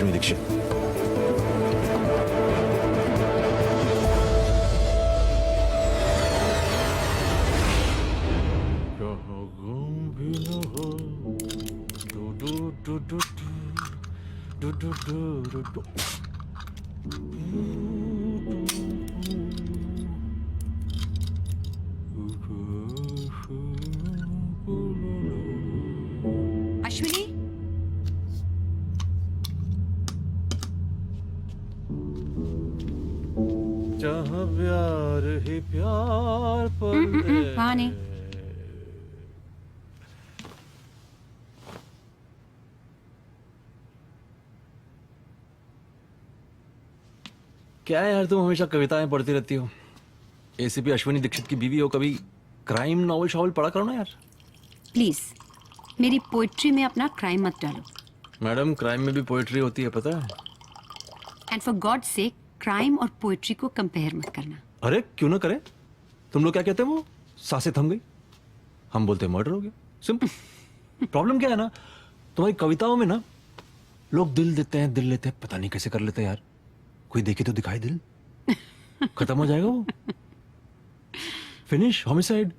अश्विनी दीक्षित। अश्विनी, जहाँ प्यार ही प्यार पर वहाँ नहीं। क्या है यार, तुम हमेशा कविताएं पढ़ती रहती हो। एसीपी अश्विनी दीक्षित की बीवी हो, कभी क्राइम नॉवल शॉवल पढ़ा करो ना यार। प्लीज मेरी पोइट्री में अपना क्राइम मत डालो। मैडम, क्राइम में भी पोएट्री होती है, पता है? एंड फॉर गॉड से क्राइम और पोइट्री को कंपेयर मत करना। अरे क्यों ना करे। तुम लोग क्या कहते हैं, वो सांसें थम गई, हम बोलते हैं मर्डर हो गया। सिंपल। प्रॉब्लम क्या है ना, तुम्हारी कविताओं में ना लोग दिल देते हैं, दिल लेते हैं, पता नहीं कैसे कर लेते हैं यार। कोई देखे तो दिखाए दिल, खत्म हो जाएगा वो। Finish, homicide.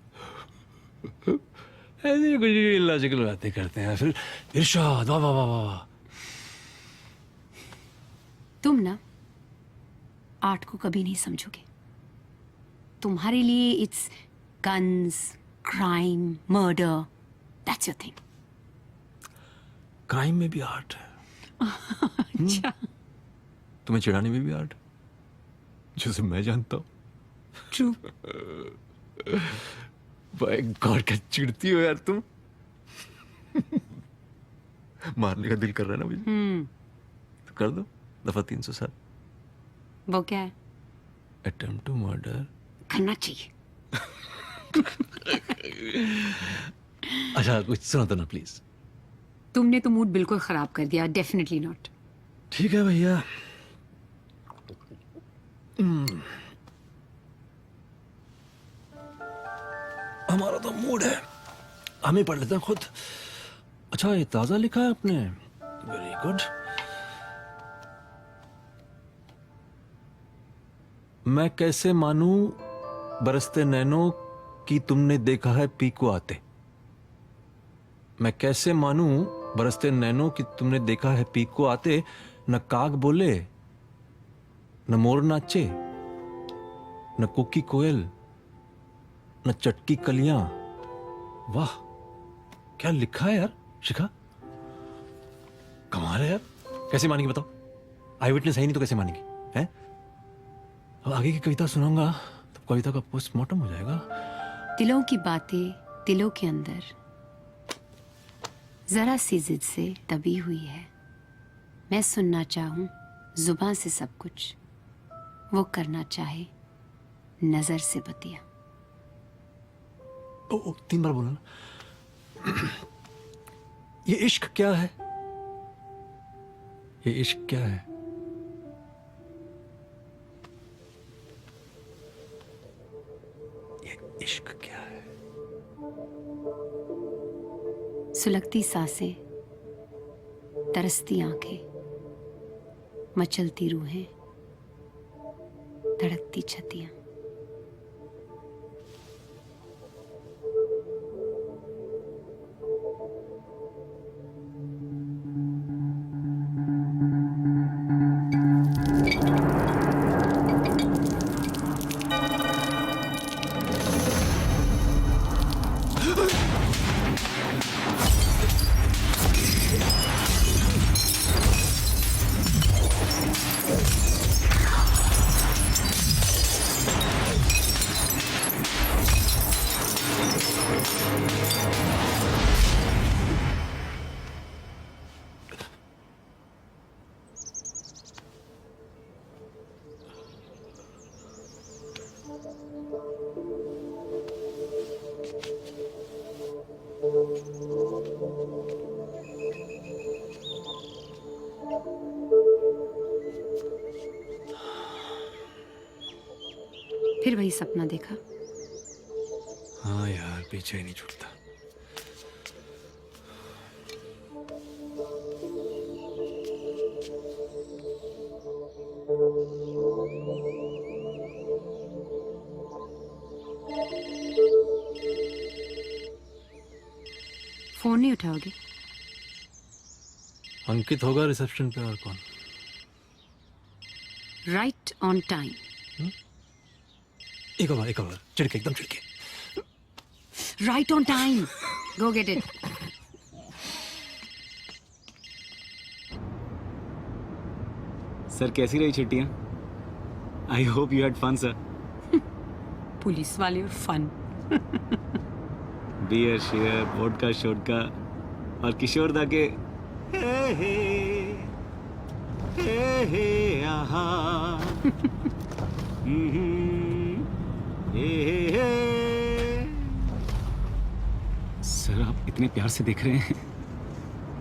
ऐसी कुछ इलॉजिकल बातें करते हैं। फिर इरशाद, वाह वाह वाह वाह। तुम ना आर्ट को कभी नहीं समझोगे। तुम्हारे लिए it's guns, crime, murder, that's your thing. Crime में भी आर्ट है। अच्छा, तुम्हें चिढ़ाने में भी आर्ट है, जैसे मैं जानता हूँ। ट्रू। भाई गॉड, क्या चिढ़ती हो यार तुम। मारने का दिल कर रहा है ना मुझे, तो कर दो दफा 307। वो क्या है? Attempt to murder. करना चाहिए। अच्छा कुछ सुनो तो ना प्लीज। तुमने तो मूड बिल्कुल खराब कर दिया। Definitely not. ठीक है भैया। हमारा तो मूड है, हम ही पढ़ लेते हैं खुद। अच्छा, ये ताजा लिखा है आपने, वेरी गुड। मैं कैसे मानूं बरसते नैनों कि तुमने देखा है पी को आते। मैं कैसे मानूं बरसते नैनों कि तुमने देखा है पी को आते। न काग बोले, न मोर नाचे, न कुकी कोयल, न चटकी कलियां। वाह, क्या लिखा है यार शिखा, कमाल है यार। कैसे मानेंगी बताओ, आई विटनेस है ही नहीं तो कैसे मानेंगी हैं? अब आगे की कविता सुनाऊंगा तो कविता का पोस्टमार्टम हो जाएगा। दिलों की बातें दिलों के अंदर जरा सी जिद से दबी हुई है। मैं सुनना चाहूं जुबान से सब कुछ, वो करना चाहे नजर से बतिया। ओ, 3 बार बोला ना। ये इश्क क्या है, ये इश्क क्या है? ये इश्क क्या है? सुलगती सांसें, तरसती आंखें, मचलती रूहें, धड़कती छतियां। फिर वही सपना देखा। हाँ यार, पीछे ही नहीं छूटता। नहीं उठाओगे? अंकित होगा रिसेप्शन पे, और कौन? Right on time. एक और चिड़के, एकदम चिड़के. Right on time. Go get it. Sir कैसी रही छुट्टियां? I hope you had fun sir. Police वाले और फन. बियर शेयर वोडका शोडका और किशोर दा के हे आहा. हे. सर आप इतने प्यार से देख रहे हैं.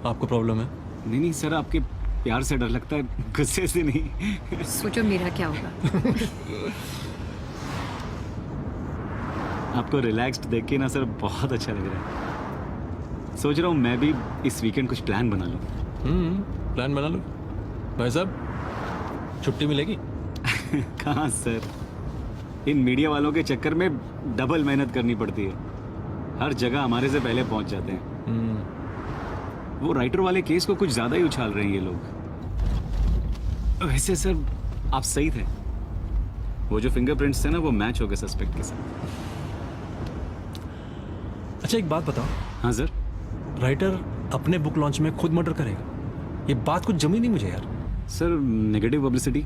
आपको प्रॉब्लम है? नहीं नहीं सर, आपके प्यार से डर लगता है, गुस्से से नहीं. सोचो मेरा क्या होगा. आपको रिलैक्स्ड देख के ना सर बहुत अच्छा लग रहा है. सोच रहा हूँ मैं भी इस वीकेंड कुछ प्लान बना लूँ. प्लान बना लो भाई साहब. छुट्टी मिलेगी? कहाँ सर, इन मीडिया वालों के चक्कर में डबल मेहनत करनी पड़ती है. हर जगह हमारे से पहले पहुंच जाते हैं. वो राइटर वाले केस को कुछ ज्यादा ही उछाल रहे हैं ये लोग. वैसे सर आप सही थे, वो जो फिंगरप्रिंट्स थे ना वो मैच हो गए सस्पेक्ट के साथ. अच्छा एक बात बताओ, हाँ सर. राइटर अपने बुक लॉन्च में खुद मर्डर करेगा? ये बात कुछ जमी नहीं मुझे यार. Sir negative publicity.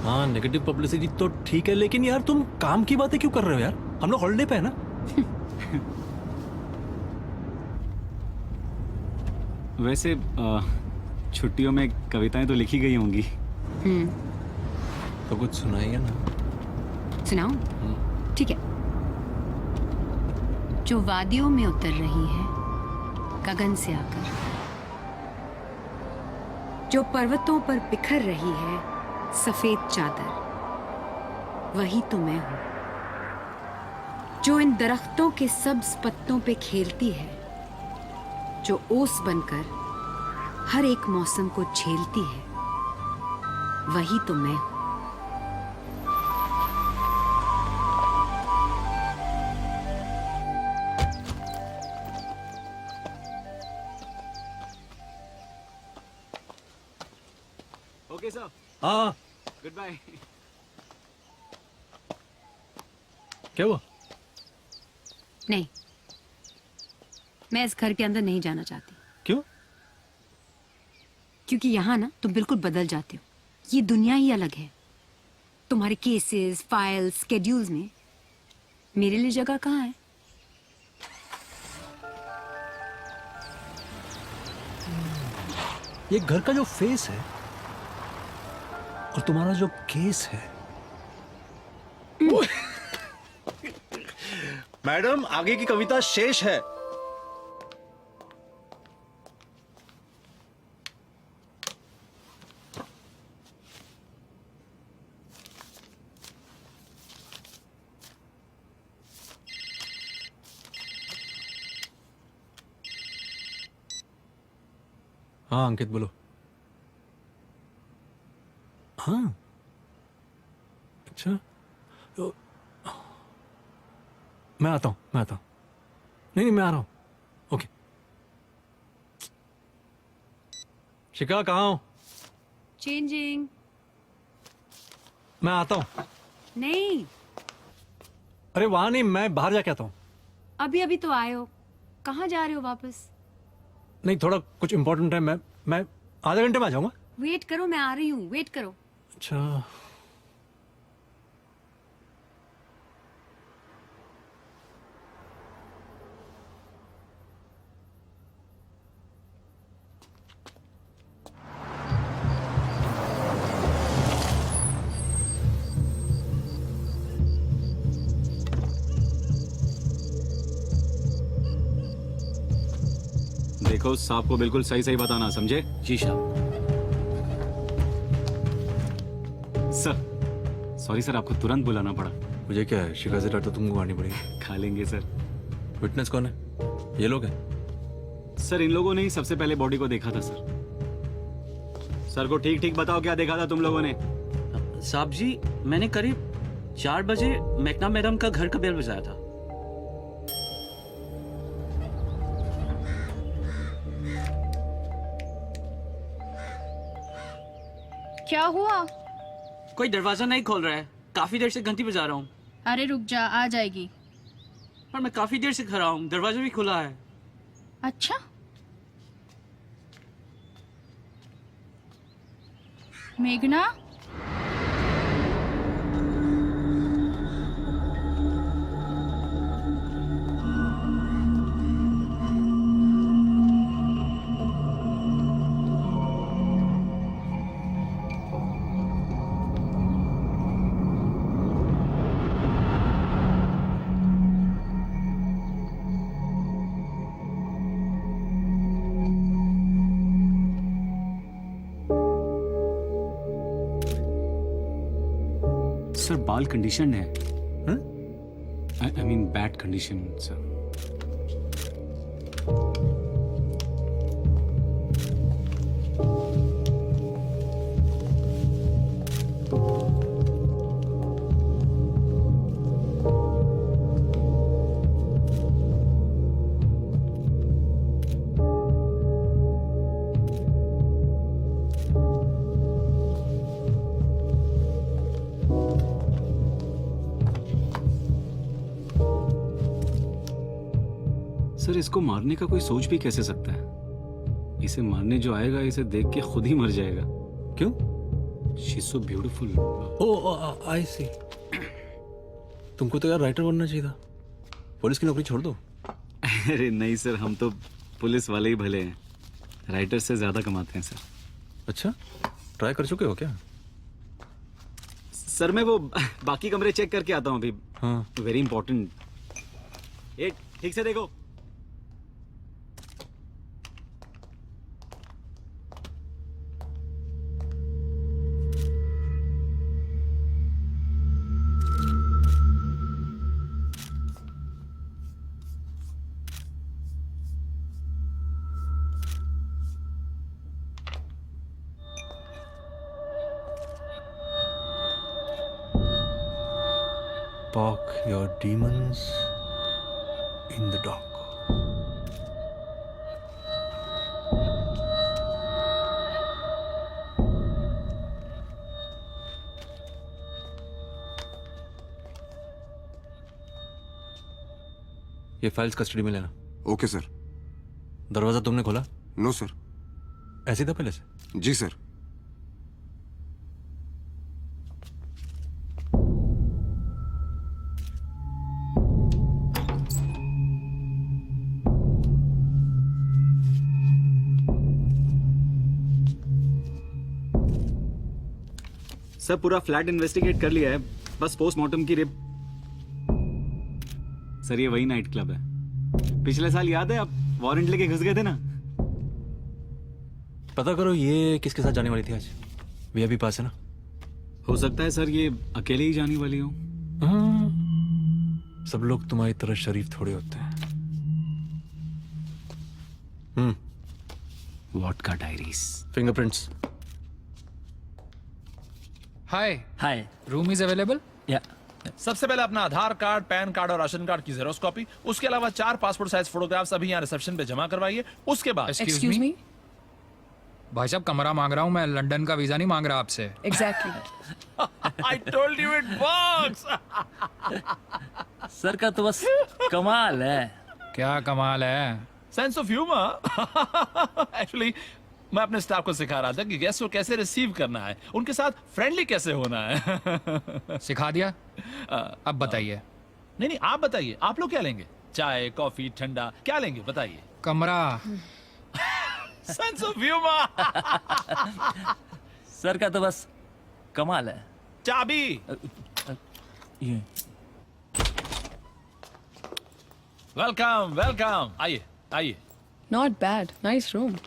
हाँ नेगेटिव पब्लिसिटी तो ठीक है, लेकिन यार तुम काम की बातें क्यों कर रहे हो यार? हम लोग हॉलिडे पे है ना. वैसे छुट्टियों में कविताएं तो लिखी गई होंगी. तो कुछ सुनाइए ना. सुनाओ. ठीक है. जो वादियों में उतर रही है गगन से आकर, जो पर्वतों पर बिखर रही है सफेद चादर, वही तो मैं हूं. जो इन दरख्तों के सब्ज पत्तों पे खेलती है, जो ओस बनकर हर एक मौसम को झेलती है, वही तो मैं हूं. ओके सर, हाँ गुड बाय. क्या हुआ? नहीं, मैं इस घर के अंदर नहीं जाना चाहती. क्यों? क्योंकि यहाँ ना तुम बिल्कुल बदल जाते हो. ये दुनिया ही अलग है. तुम्हारे केसेस, फाइल्स, स्केड्यूल्स में मेरे लिए जगह कहाँ है? ये घर का जो फेस है और तुम्हारा जो केस है. मैडम आगे की कविता शेष है. हाँ अंकित बोलो. हाँ अच्छा, तो मैं आता हूँ. नहीं मैं आ रहा हूँ. ओके. शिका कहाँ हो? चेंजिंग. मैं आता हूँ. नहीं, अरे वहां नहीं, मैं बाहर जाके आता हूँ. अभी अभी तो आए हो. कहाँ जा रहे हो वापस? नहीं थोड़ा कुछ इंपॉर्टेंट है. मैं आधे घंटे में आ जाऊंगा. वेट करो, मैं आ रही हूँ. वेट करो. अच्छा देखो साहब को बिल्कुल सही सही बताना, समझे? जी साहब. सर सॉरी सर, आपको तुरंत बुलाना पड़ा. मुझे क्या है, शिका से डर तो तुमको मारनी पड़ेगी. खा लेंगे सर. विटनेस कौन है? ये लोग हैं. सर इन लोगों ने ही सबसे पहले बॉडी को देखा था सर. सर को ठीक ठीक बताओ क्या देखा था तुम लोगों ने? साहब जी, मैंने करीब 4 बजे मैकना मैडम का घर का बेल बजाया था. क्या हुआ? कोई दरवाजा नहीं खोल रहा है, काफी देर से घंटी बजा रहा हूँ, अरे रुक जा, आ जाएगी। पर मैं काफी देर से खड़ा हूँ, दरवाजा भी खुला है। अच्छा, मेघना, सर बाल कंडीशन है। I mean bad condition sir. Sir इसको मारने का कोई सोच भी कैसे सकता है? इसे मारने जो आएगा इसे देख के खुद ही मर जाएगा। क्यों? She is so beautiful. Oh I see. तुमको तो यार राइटर बनना चाहिए था। पुलिस की नौकरी छोड़ दो। अरे नहीं सर, हम तो पुलिस वाले ही भले हैं, राइटर से ज्यादा कमाते हैं सर। अच्छा, ट्राई कर चुके हो क्या? सर मैं वो बाकी कमरे चेक करके आता हूँ अभी। हाँ। Very important. एक ठीक से देखो। Park your demons in the dark. ये फाइल्स कस्टडी में लेना। Okay sir. दरवाजा तुमने खोला? No sir. ऐसे था पहले से? जी सर। सर पूरा फ्लैट इन्वेस्टिगेट कर लिया है, बस पोस्टमार्टम की रिप। सर ये वही नाइट क्लब है, पिछले साल याद है आप वारंट लेके घुस गए थे ना? पता करो ये किसके साथ जाने वाली थी आज। वीआईपी पास है ना? हो सकता है सर ये अकेले ही जाने वाली हो। हाँ, सब लोग तुम्हारी तरह शरीफ थोड़े होते हैं। वॉट का diaries. Fingerprints. Hi hi. Room is available? या सबसे पहले अपना आधार कार्ड, पैन कार्ड और राशन कार्ड की जेरोक्स कॉपी, उसके अलावा 4 पासपोर्ट साइज फोटोग्राफ्स अभी यहाँ रिसेप्शन पे जमा करवाइए। उसके बाद एक्सक्यूज मी भाई साहब, कमरा मांग रहा हूँ मैं, लंदन का वीजा नहीं मांग रहा आपसे। Exactly. I told you it works. Sir का तो बस कमाल है। क्या कमाल है। Sense of humour. एक्चुअली मैं अपने स्टाफ को सिखा रहा था कि गेस्ट को कैसे रिसीव करना है, उनके साथ फ्रेंडली कैसे होना है। सिखा दिया? अब बताइए। नहीं, आप बताइए, आप लोग क्या लेंगे? चाय, कॉफी, ठंडा, क्या लेंगे बताइए। कमरा। Sense of humour. सर का तो बस कमाल है। चाबी। ये वेलकम वेलकम, आइए आइए। Not bad. Nice room.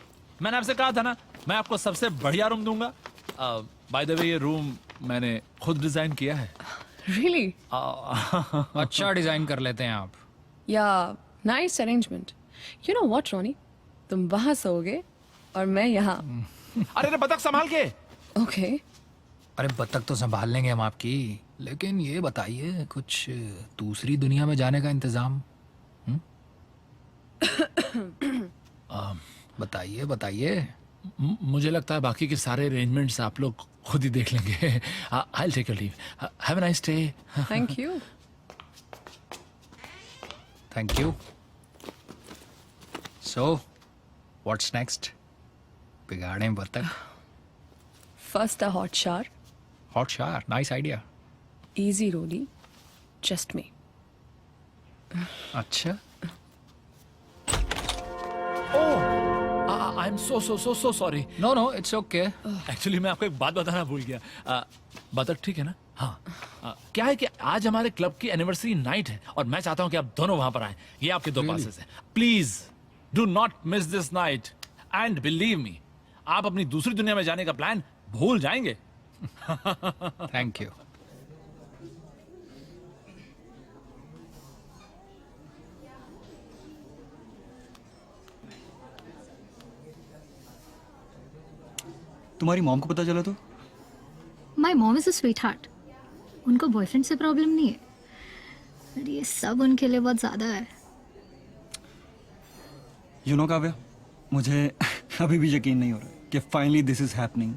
मैंने आपसे कहा था ना, मैं आपको सबसे बढ़िया रूम दूंगा। बाय द वे ये रूम मैंने खुद डिजाइन किया है। Really? अच्छा डिजाइन कर लेते हैं आप। Yeah. Nice arrangement. You know what, Ronnie? तुम वहां सोओगे और मैं यहाँ। अरे रे बतख संभाल के। Okay. अरे बतख तो संभाल लेंगे हम आपकी, लेकिन ये बताइए कुछ दूसरी दुनिया में जाने का इंतजाम? बताइए बताइए। मुझे लगता है बाकी के सारे अरेंजमेंट्स आप लोग खुद ही देख लेंगे. I'll take your leave. Have a nice day. Thank you. Thank you. So, what's next? बिगाड़े बतख. First a hot shower. Hot shower. Nice idea. Easy, Rolly. Just me. अच्छा. I'm so sorry. No, it's okay. Actually मैं आपको एक बात बताना भूल गया. बतख ठीक है ना? हाँ. क्या है कि आज हमारे क्लब की एनिवर्सरी नाइट है और मैं चाहता हूँ कि आप दोनों वहां पर आए. ये आपके 2 पासेस हैं. Please do not miss this night and believe me, आप अपनी दूसरी दुनिया में जाने का प्लान भूल जाएंगे. Thank you. तुम्हारी मॉम को पता चला तो? My mom is a sweet heart. उनको बॉयफ्रेंड से प्रॉब्लम नहीं है, पर ये सब उनके लिए बहुत ज़्यादा है. यू नो काव्या, मुझे अभी भी यकीन नहीं हो रहा कि फाइनली दिस इज हैपनिंग.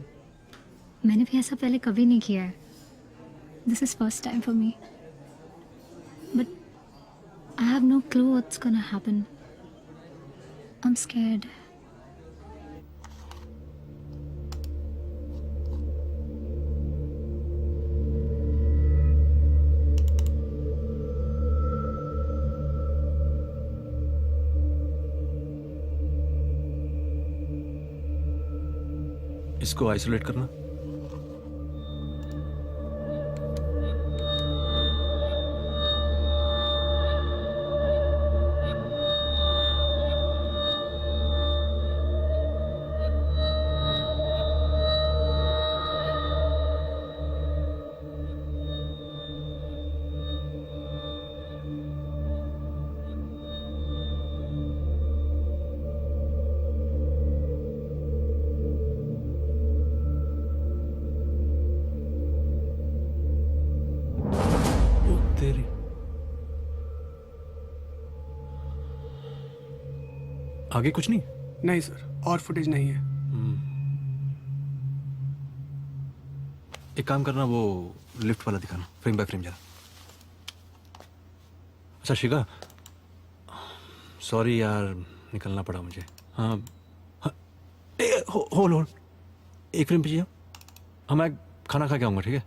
मैंने भी ऐसा पहले कभी नहीं किया है. This is first time for me, but I have no clue what's gonna happen. I am scared. इसको आइसोलेट करना. तेरी आगे कुछ नहीं. नहीं सर, और फुटेज नहीं है. एक काम करना, वो लिफ्ट वाला दिखाना फ्रेम बाय फ्रेम जरा. अच्छा शिखा, सॉरी यार, निकलना पड़ा मुझे. हाँ, होल्ड एक फ्रेम पीछे. हाँ, मैं खाना खा के आऊँगा, ठीक है?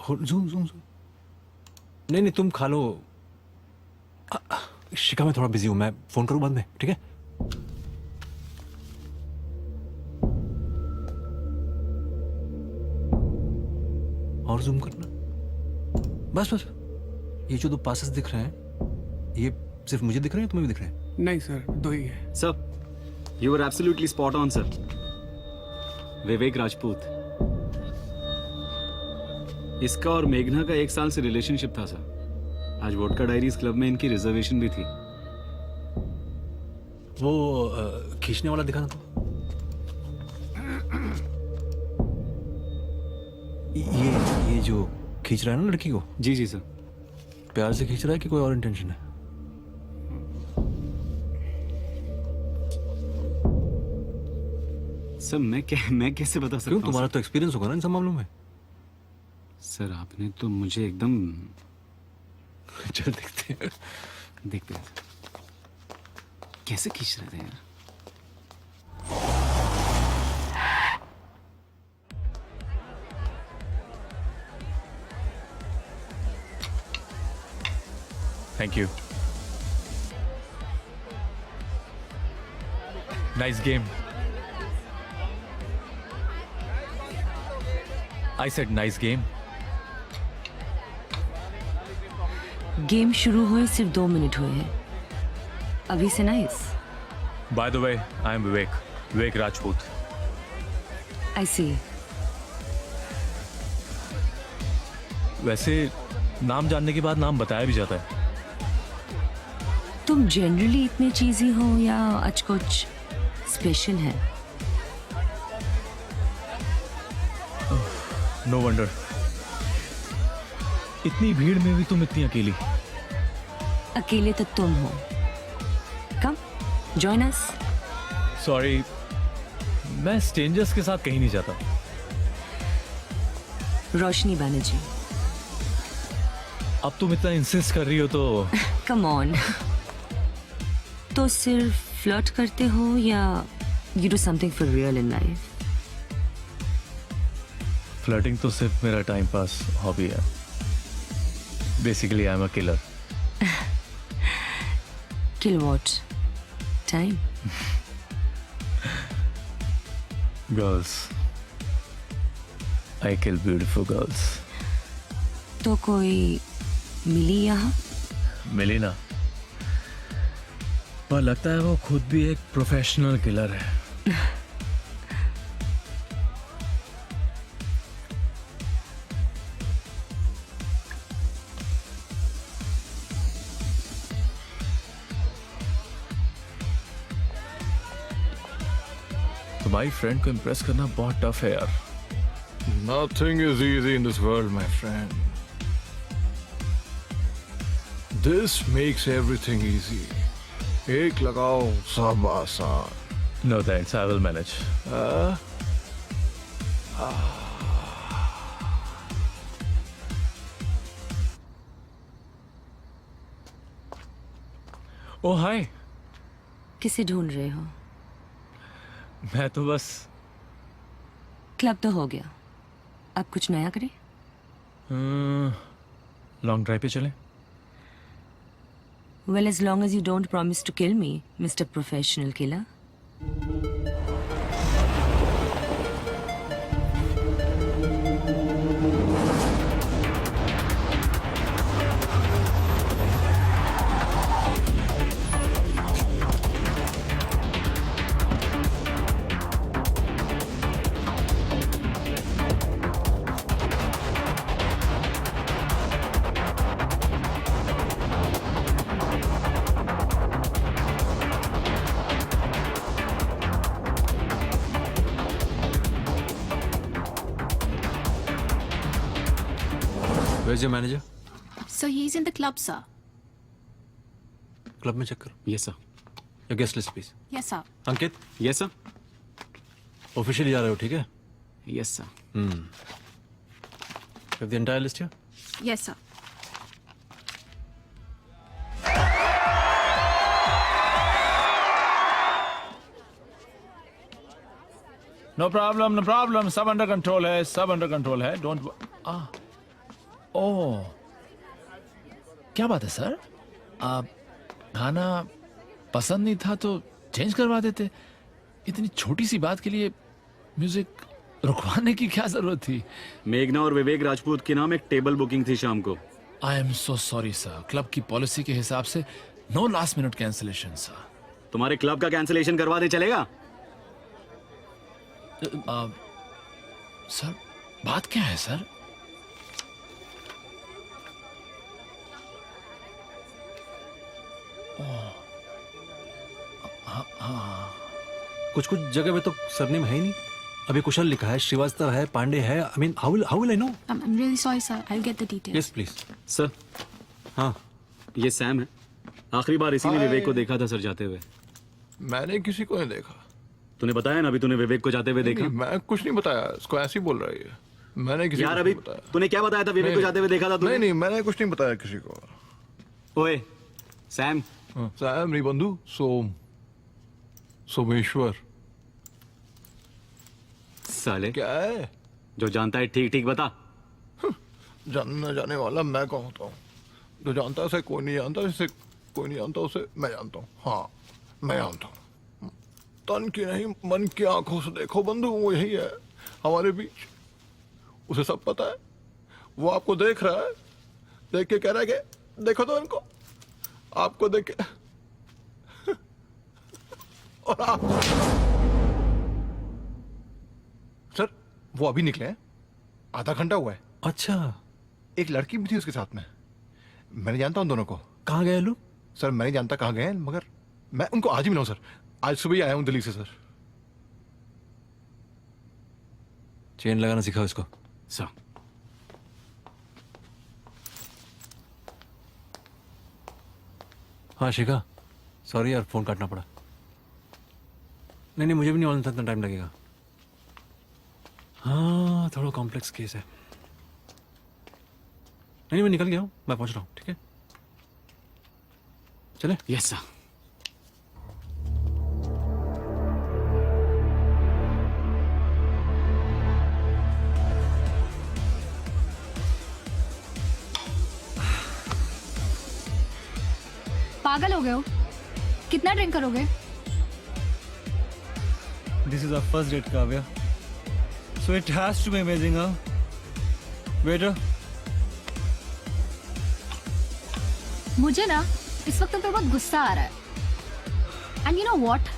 जूम. नहीं तुम खा लो. शिखा, मैं थोड़ा बिजी हूँ, मैं फोन करूँ बाद में, ठीक है? और जूम करना. बस. ये जो 2 पासेस दिख रहे हैं, ये सिर्फ मुझे दिख रहे हैं, तुम्हें भी दिख रहे हैं? नहीं सर, 2 ही है. Sir, you are absolutely spot on sir. Vivek Rajput. इसका और मेघना का 1 साल से रिलेशनशिप था सर. आज वोडका डायरीज क्लब में इनकी रिजर्वेशन भी थी. वो खींचने वाला दिखाना तो. ये जो खींच रहा है ना लड़की को, जी सर. प्यार से खींच रहा है कि कोई और इंटेंशन है? सर मैं कैसे बता सकता क्यों, हूँ? तुम्हारा तो एक्सपीरियंस होगा ना इन सब मामलों में. सर आपने तो मुझे एकदम. चल देखते देखते हैं कैसे खींच रहे थे यार. Thank you. Nice game. I said nice game. Game शुरू हुए सिर्फ 2 मिनट हुए हैं, अभी से nice. By the way, I am Vivek Rajput. I see. वैसे नाम जानने के बाद नाम बताया भी जाता है. तुम जनरली इतने चीजी हो या आज कुछ स्पेशल है? No wonder. इतनी भीड़ में भी तुम इतनी अकेली. अकेले तो तुम हो. Come join us. सॉरी, मैं स्ट्रेंजर्स के साथ कहीं नहीं जाता। रोशनी बैनर्जी। अब तुम इतना इंसिस्ट कर रही हो तो कम ऑन। तो सिर्फ फ्लर्ट करते हो या you do something for real in life? Flirting तो सिर्फ मेरा टाइम पास हॉबी है। Basically I am a killer. Kill what? Time? Girls, I kill beautiful girls. तो कोई मिली यहाँ? मिली ना, पर लगता है वो खुद भी एक प्रोफेशनल किलर है। तुम्हारी फ्रेंड को इम्प्रेस करना बहुत टफ है यार। Nothing is easy in this world, my friend. This makes everything easy. एक लगाओ सब आसान। No thanks, I will manage. Oh hi. किसे ढूंढ रहे हो? मैं तो बस क्लब तो हो गया, अब कुछ नया करें? लॉन्ग ड्राइव पे चलें? Well, as long as you don't promise to kill me, Mr. Professional Killer. Where's your manager? So he's in the club, sir. Club में चेक करो। Yes sir. Your guest list, please. Yes, sir. Ankit, yes sir. Officially जा रहे हो, ठीक है? Yes sir. Have the entire list here? Yes, sir. No problem, no problem, सब under control है, सब अंडर कंट्रोल है। डोंट ओह, क्या बात है सर? आप खाना पसंद नहीं था तो चेंज करवा देते। इतनी छोटी सी बात के लिए म्यूजिक रुकवाने की क्या जरूरत थी? मेघना और विवेक राजपूत के नाम एक टेबल बुकिंग थी शाम को। I am so sorry sir, club की पॉलिसी के हिसाब से no last minute cancellation sir. तुम्हारे क्लब का कैंसिलेशन करवा दे, चलेगा? सर बात क्या है सर? कुछ कुछ जगह पे तो सरनेम है ही नहीं। अभी कुशल लिखा है, श्रीवास्तव है, पांडे है। I mean how will I know? I'm really sorry, sir. I'll get the details. Yes please. Sir, हाँ, ये सैम है। आखिरी बार इसी ने विवेक को देखा था सर जाते हुए। मैंने किसी को नहीं देखा। तूने बताया ना अभी तूने विवेक को जाते हुए देखा। नहीं, मैं कुछ नहीं बताया, इसको ऐसे ही बोल रही है। मैंने किसी यार को अभी नहीं बताया। तूने क्या बताया था? विवेक को जाते हुए देखा था तूने? नहीं नहीं, मैंने कुछ नहीं बताया किसी को। ओए सैम। सैम नहीं बंधु, सोमेश्वर। साले क्या है? जो जानता है ठीक ठीक बता। जानना जाने वाला मैं कौन होता हूँ? जो जानता है उसे कोई नहीं जानता, जिसे कोई नहीं जानता उसे मैं जानता हूँ। हाँ, मैं जानता हूँ। तन की नहीं मन की आंखों से देखो बंधु, वो यही है हमारे बीच। उसे सब पता है, वो आपको देख रहा है, देख के कह रहा है कि देखो तो इनको, आपको देख के और आप सर, वो अभी निकले हैं, आधा घंटा हुआ है। अच्छा, एक लड़की भी थी उसके साथ में। मैंने जानता हूँ दोनों को। कहाँ गए लोग? सर मैं नहीं जानता कहाँ गए हैं, मगर मैं उनको आज ही मिला हूँ सर। आज सुबह ही आया हूँ दिल्ली से सर। चेन लगाना सिखाओ इसको। सर हाँ शिखा, सॉरी यार फोन काटना पड़ा। नहीं नहीं, मुझे भी नहीं मालूम था इतना टाइम लगेगा। हाँ थोड़ा कॉम्प्लेक्स केस है। नहीं मैं निकल गया हूँ, मैं पहुंच रहा हूँ, ठीक है चले। Yes sir. पागल हो गए हो? कितना ड्रिंक करोगे? This is our first date, Kavya. So it has to be amazing, huh? Waiter. मुझे ना इस वक्त तुम पे बहुत गुस्सा आ रहा है। And you know what?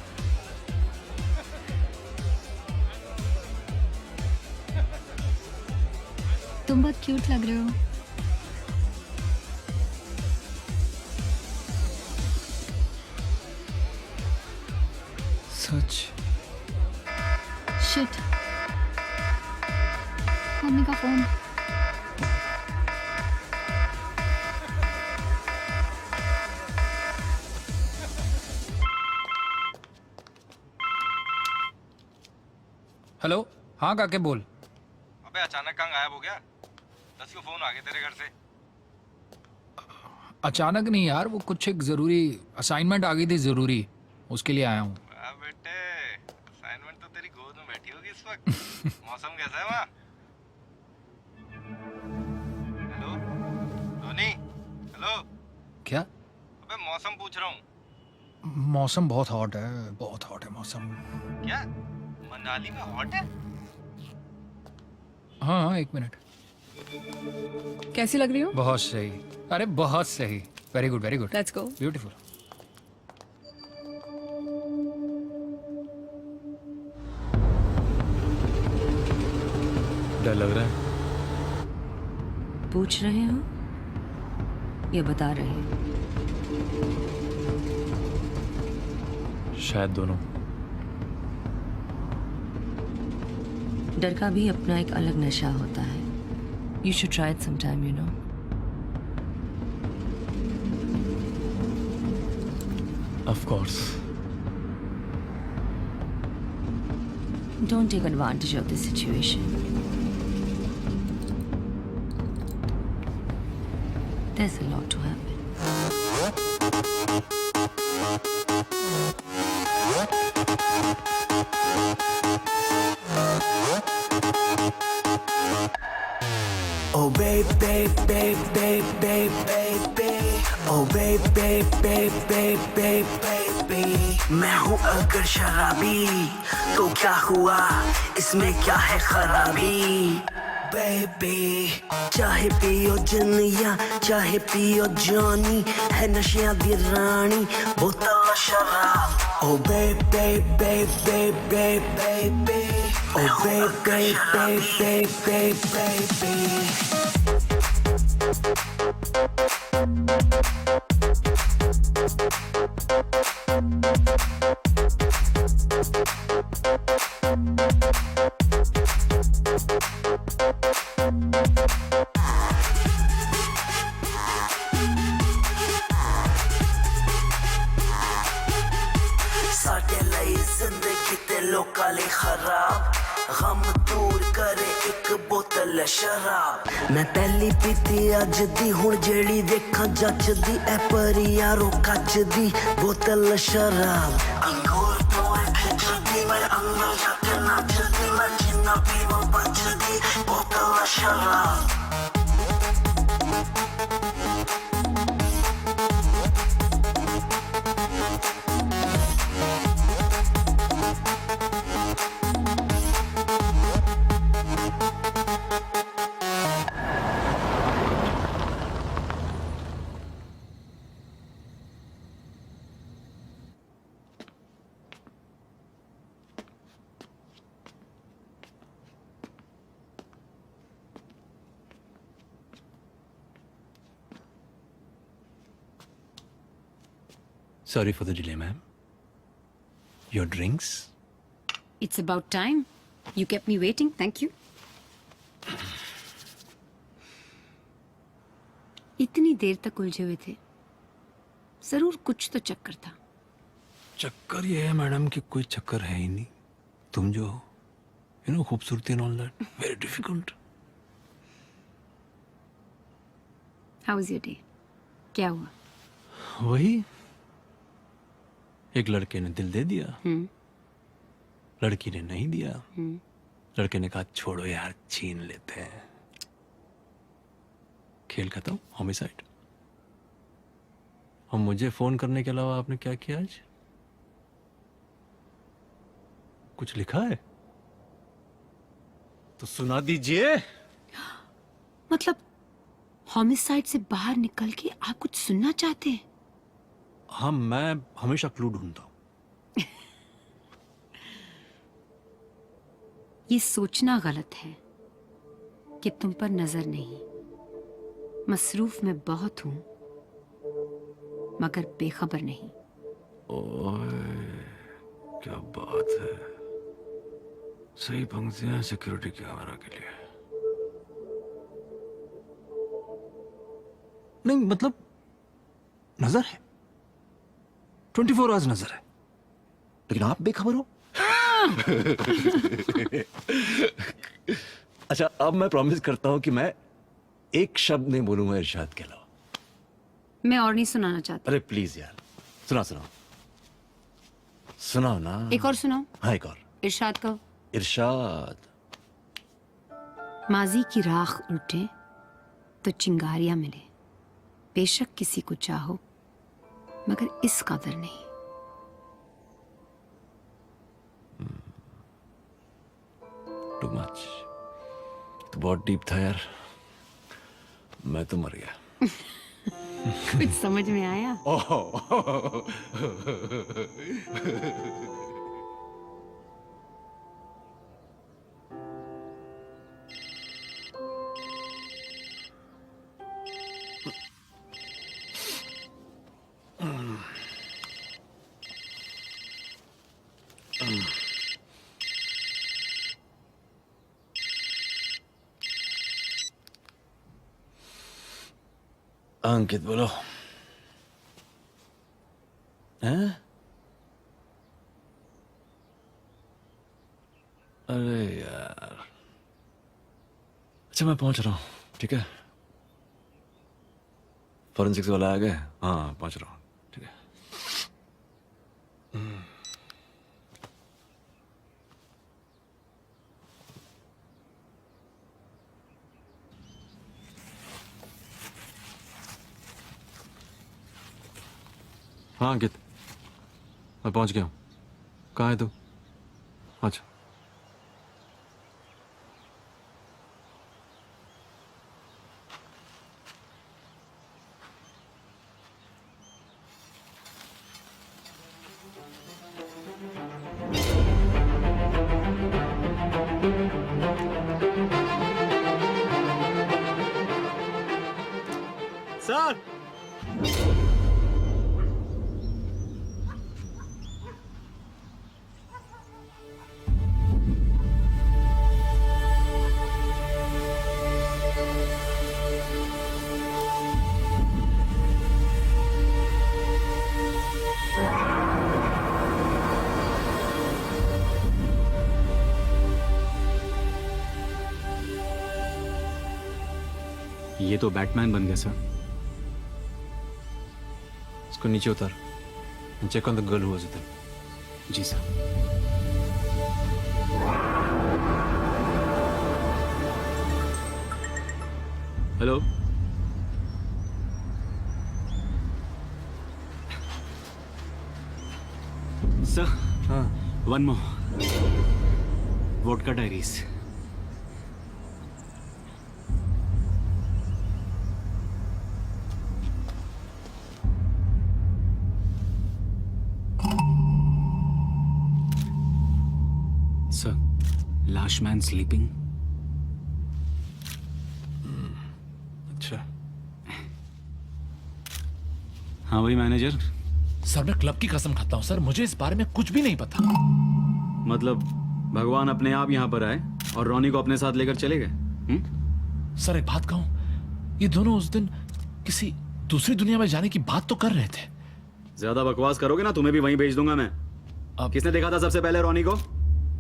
तुम बहुत क्यूट लग रहे हो। सच। शिट। मम्मी का फोन। हेलो, हाँ काके बोल। अबे अचानक कहाँ गायब हो गया? 10 को फोन आ गए तेरे घर से। अचानक नहीं यार, वो कुछ एक जरूरी असाइनमेंट आ गई थी, जरूरी, उसके लिए आया हूँ। बेटे असाइनमेंट तो तेरी गोद में बैठी होगी इस वक्त। मौसम कैसा है वहाँ? Hello Dhoni, hello. क्या? अबे मौसम पूछ रहा हूँ। मौसम बहुत हॉट है, बहुत हॉट है मौसम। क्या मनाली में हॉट है? हाँ हाँ, एक मिनट। कैसी लग रही हो? बहुत सही, अरे बहुत सही, very good very good, let's go. Beautiful. डर लग रहा है? पूछ रहे हो या बता रहे हैं? शायद दोनों। डर का भी अपना एक अलग नशा होता है। You should try it sometime, you know. Of course. Don't take advantage of the situation. There's a lot to happen. Oh babe, babe, babe, babe, babe, babe, babe. Oh babe, babe, babe, babe, babe, babe. मैं हूँ अगर शराबी तो क्या हुआ, इसमें क्या है खराबी? Baby, चाहे पियो जिन या चाहे पियो जॉनी, है नशियाँ दी रानी बोतल शराब। Oh babe, babe, babe, babe, babe, babe, babe. Oh babe, babe, babe, babe, babe, babe. साडे लई जिंदगी ते लोकां लई खराब, गम दूर करे एक बोतल शराब। मैं पहली पीती अज दी, हुण जेड़ी वेखां जचदी ऐ परी यारो कच दी बोतल शराब। अंगूर तो ऐ खिचदी मैं अंगूर जाके नचदी, मैं जिन्ना पीवां बचदी बोतल शराब। Sorry for the delay, ma'am. Your drinks? It's about time. You kept me waiting. Thank you. इतनी देर तक उलझे हुए थे, जरूर कुछ तो चक्कर था। चक्कर ये है मैडम कि कोई चक्कर है ही नहीं। तुम जो हो You know, खूबसूरती and all that. Very difficult. How was your day? क्या हुआ? वही एक लड़के ने दिल दे दिया, लड़की ने नहीं दिया। लड़के ने कहा छोड़ो यार, छीन लेते हैं। खेल खत्म, होमिसाइड। और मुझे फोन करने के अलावा आपने क्या किया आज? कुछ लिखा है तो सुना दीजिए। मतलब होमिसाइड से बाहर निकल के आप कुछ सुनना चाहते हैं? हाँ, मैं हमेशा क्लू ढूंढता हूं। ये सोचना गलत है कि तुम पर नजर नहीं। मसरूफ मैं बहुत हूं, मगर बेखबर नहीं। ओए, क्या बात है। सही पंक्तियां सिक्योरिटी कैमरा के लिए। नहीं मतलब नजर है, 24 आवर्स नजर है, लेकिन आप बेखबर हो। अच्छा, अब मैं प्रॉमिस करता हूं कि मैं एक शब्द नहीं बोलूंगा इरशाद के अलावा। मैं और नहीं सुनाना चाहती। अरे प्लीज यार, सुनाओ सुनाओ ना। एक और सुनाओ। हाँ, एक और। इरशाद कहो। इरशाद। माजी की राख उल्टे तो चिंगारियां मिले, बेशक किसी को चाहो मगर इस कदर नहीं। टू मच, तो बहुत डीप था यार, मैं तो मर गया। कुछ समझ में आया? अंकित बोलो। हैं? अरे यार, अच्छा मैं पहुंच रहा हूँ, ठीक है? फॉरेंसिक्स वाला आ गए? हाँ, पहुंच रहा हूँ, ठीक है। हाँ अंकित, मैं पहुंच गया हूँ। कहाँ है तू? अच्छा। सर, ये तो बैटमैन बन गया सर। इसको नीचे उतार। Check on the girl who was there. जी सर। Hello, sir. हाँ, one more Vodka Diaries. Sir, last man sleeping. अच्छा। हाँ भाई मैनेजर। सर मैं क्लब की कसम खाता हूँ सर, मुझे इस बारे में कुछ भी नहीं पता। मतलब भगवान अपने आप यहाँ पर आए और रोनी को अपने साथ लेकर चले गए? सर एक बात कहूँ, ये दोनों उस दिन किसी दूसरी दुनिया में जाने की बात तो कर रहे थे। ज्यादा बकवास करोगे ना तुम्हें भी वहीं भेज दूंगा मैं। अब किसने देखा था सबसे पहले रोनी को?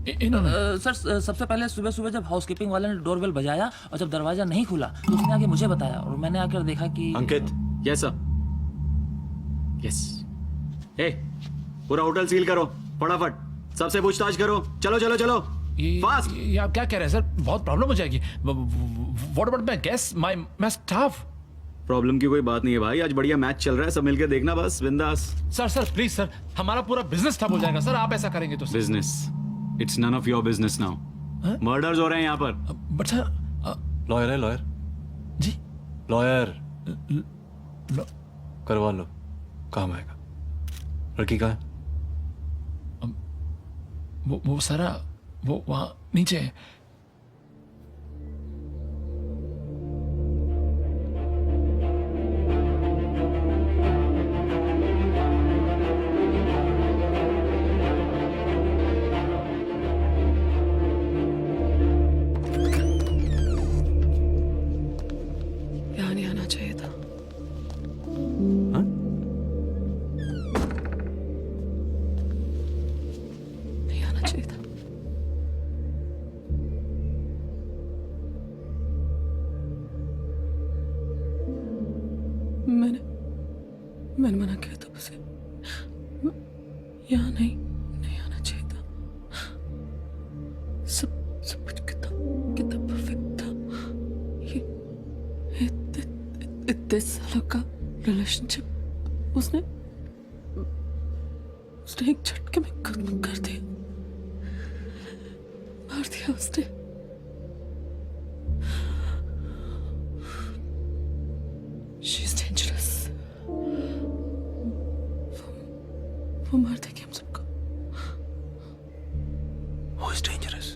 इन्होंने सर सबसे पहले सुबह सुबह जब हाउसकीपिंग वाले ने डोरबेल बजाया और जब दरवाजा नहीं खुला तो उसने आके मुझे बताया और मैंने आकर देखा कि अंकित, यस सर, यस। ए, पूरा होटल सील करो फटाफट, सबसे पूछताछ करो, चलो चलो चलो, फास्ट। ये आप क्या कह रहे हैं सर? बहुत प्रॉब्लम हो जाएगी। What about my guest, my staff? Problem की कोई बात नहीं है भाई, आज बढ़िया मैच चल रहा है, सब मिलकर देखना बस, बिंदास। सर प्लीज सर, हमारा पूरा बिजनेस ठप हो जाएगा सर, आप ऐसा करेंगे तो। Business, it's none of your business now. Murders हो रहे हैं यहाँ पर। बट सर लॉयर है, लॉयर जी, लॉयर करवा लो, काम आएगा। लड़की कहाँ है? वो सारा वो वहां नीचे है। यहाँ नहीं आना चाहिए था। नहीं आना चाहिए था। मैंने मना किया था उसे, यहाँ नहीं आना चाहिए था। सब कुछ कितना परफेक्ट था। ये इतने सालों का रिलेशनशिप उसने एक झटके में खत्म कर दिया, मार दिया उसने। She's dangerous. वो मार देगी हम सबको। Who is dangerous?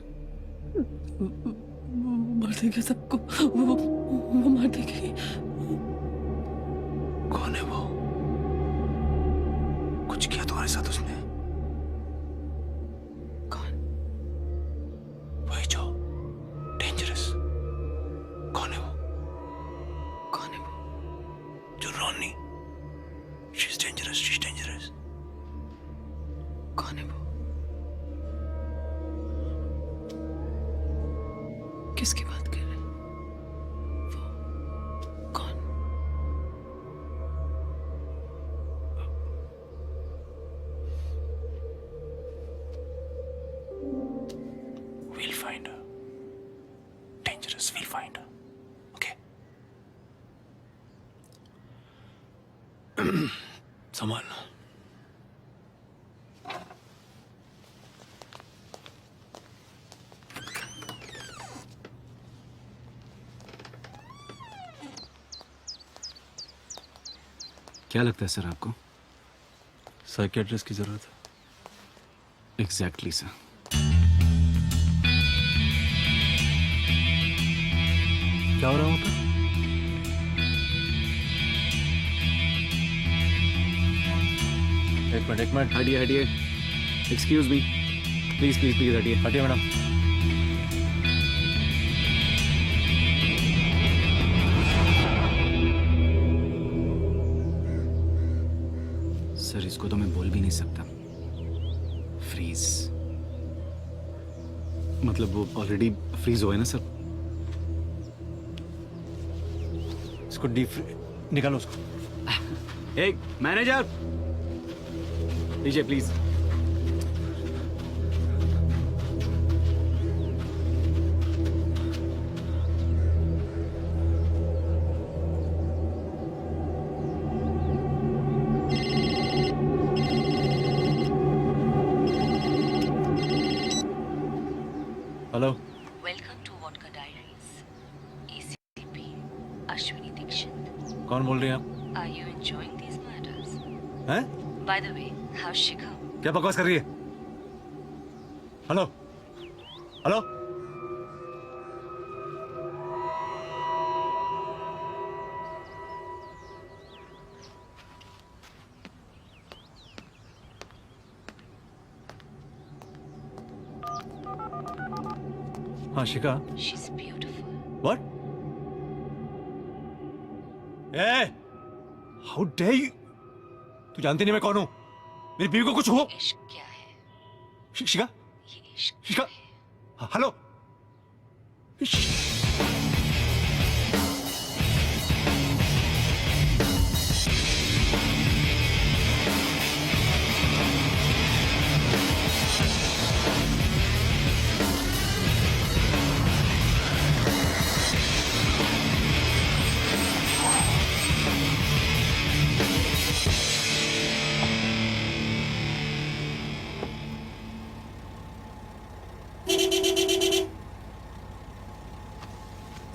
वो मार देगी सबको। वो मार देगी। कौन है वो? कुछ किया तुम्हारे साथ उसने? कौन? वही जो डेंजरस। कौन है वो? कौन है वो? जो रोनी। She's dangerous, she's dangerous. कौन है वो? किसकी बात कर रहे हैं? वो कौन? We'll find her. Dangerous, we'll find her. Okay? संभाल। क्या लगता है सर आपको? साइकियाट्रिस्ट की जरूरत है। Exactly sir. क्या हो रहा है वहाँ पे? एक मिनट हटिए। एक्सक्यूज मी, प्लीज हटिए। हटिए मैडम। सर इसको तो मैं बोल भी नहीं सकता। फ्रीज मतलब वो ऑलरेडी फ्रीज हुआ है ना सर। इसको निकालो उसको। एक मैनेजर लीजिए please. Hello. Welcome to vodka diaries. ACP Ashwini Dixit. कौन बोल रही हैं आप? Are you enjoying these matters? हैं? By the way, how Shikha? क्या बकवास कर रही है? Hello hello. हाँ Shikha. She's beautiful. What? A, how dare you? तू जानती नहीं मैं कौन हूं? मेरी बीवी को कुछ हो? इश्क क्या है? शिखा? ये शिखा हेलो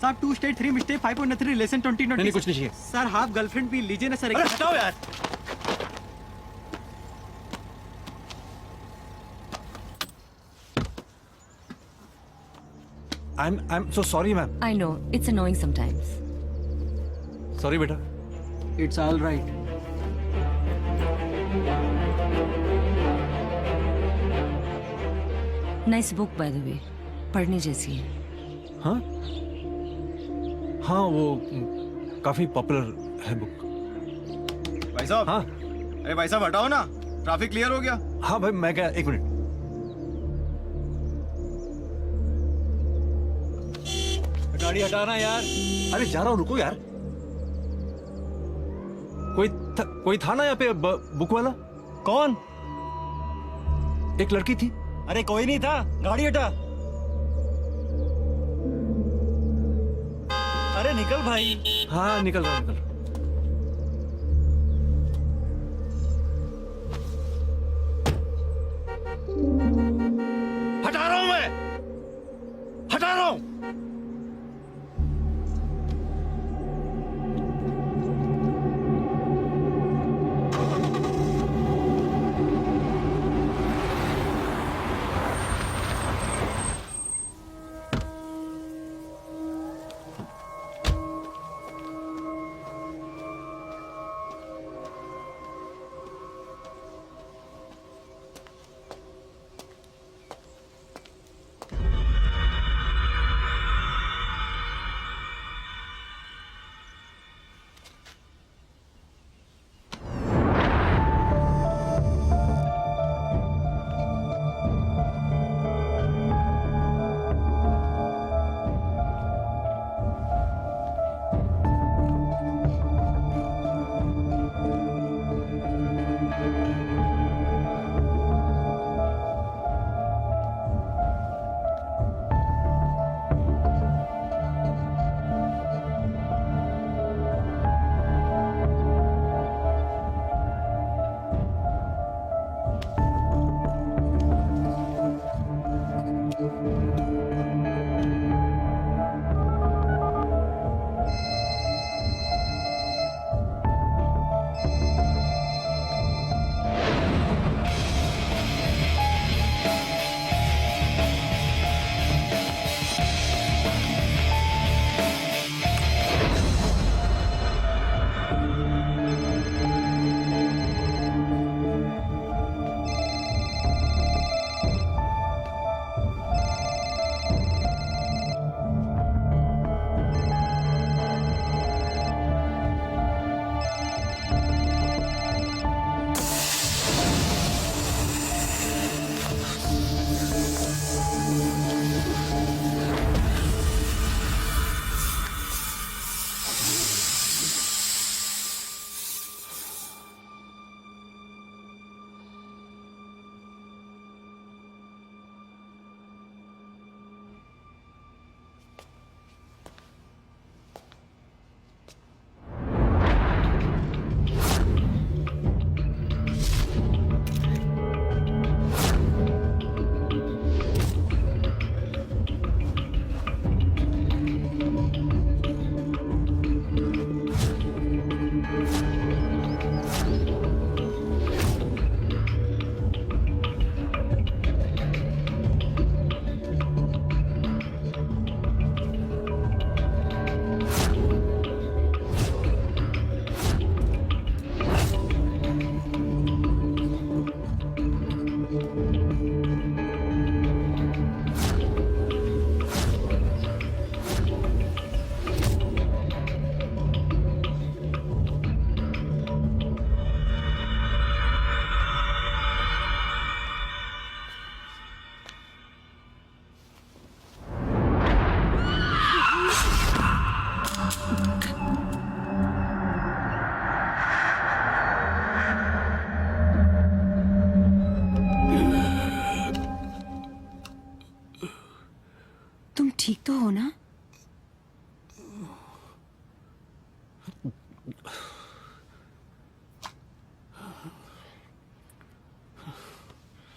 साहब 2 स्टेट 3 मिस्टेक 5.3 लेसन 20 नहीं कुछ नहीं चाहिए सर हाफ गर्लफ्रेंड भी लीजिए ना सर अरे हटाओ यार I am so sorry ma'am. I know, it's annoying sometimes. Sorry बेटा. It's all right Nice book, by the way. पढ़ने जैसी है. हाँ हाँ वो काफी पॉपुलर है बुक. भाई साहब हाँ अरे भाई साहब हटाओ ना ट्रैफिक क्लियर हो गया हाँ भाई मैं क्या, एक मिनट. गाड़ी हटाना यार. अरे जा रहा हूँ, रुको यार. कोई था ना यहाँ पे बुक वाला? कौन? एक लड़की थी. अरे कोई नहीं था, गाड़ी हटा. अरे निकल भाई. हाँ निकल रहा निकल रहा. हटा रहा हूं मैं हटा रहा हूं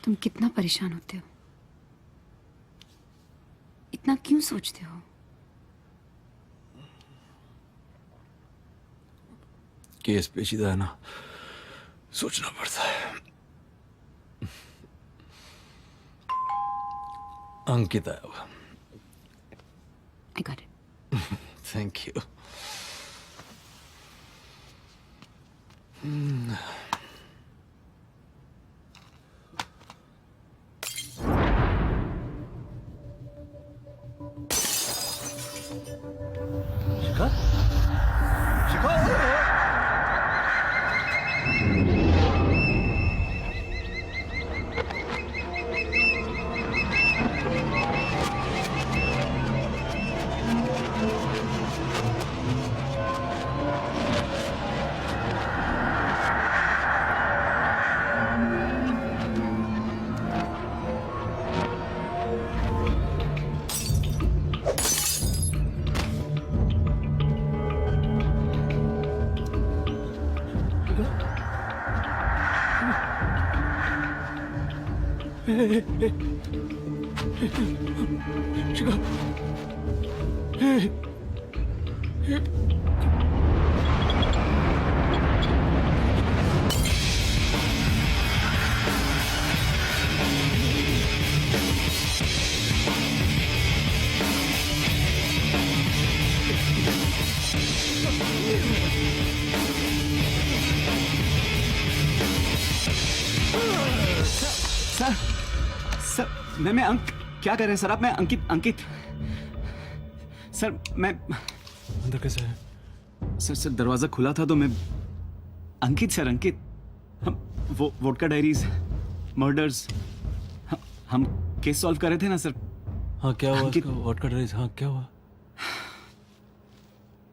तुम कितना परेशान होते हो, इतना क्यों सोचते हो? केस पेचीदा है ना, सोचना पड़ता है। Ankita, I got it. Thank you. Shikha, Shikha, sir, sir, मैं क्या कर रहे हैं सर आप? मैं अंकित सर, मैं अंदर कैसे है? सर दरवाजा खुला था तो मैं अंकित हम वो वोडका डायरीज, मर्डर्स, हम केस सॉल्व कर रहे थे ना सर। हाँ, क्या हुआ? अंकित, व्हाट का ड्रेस? हाँ, क्या हुआ?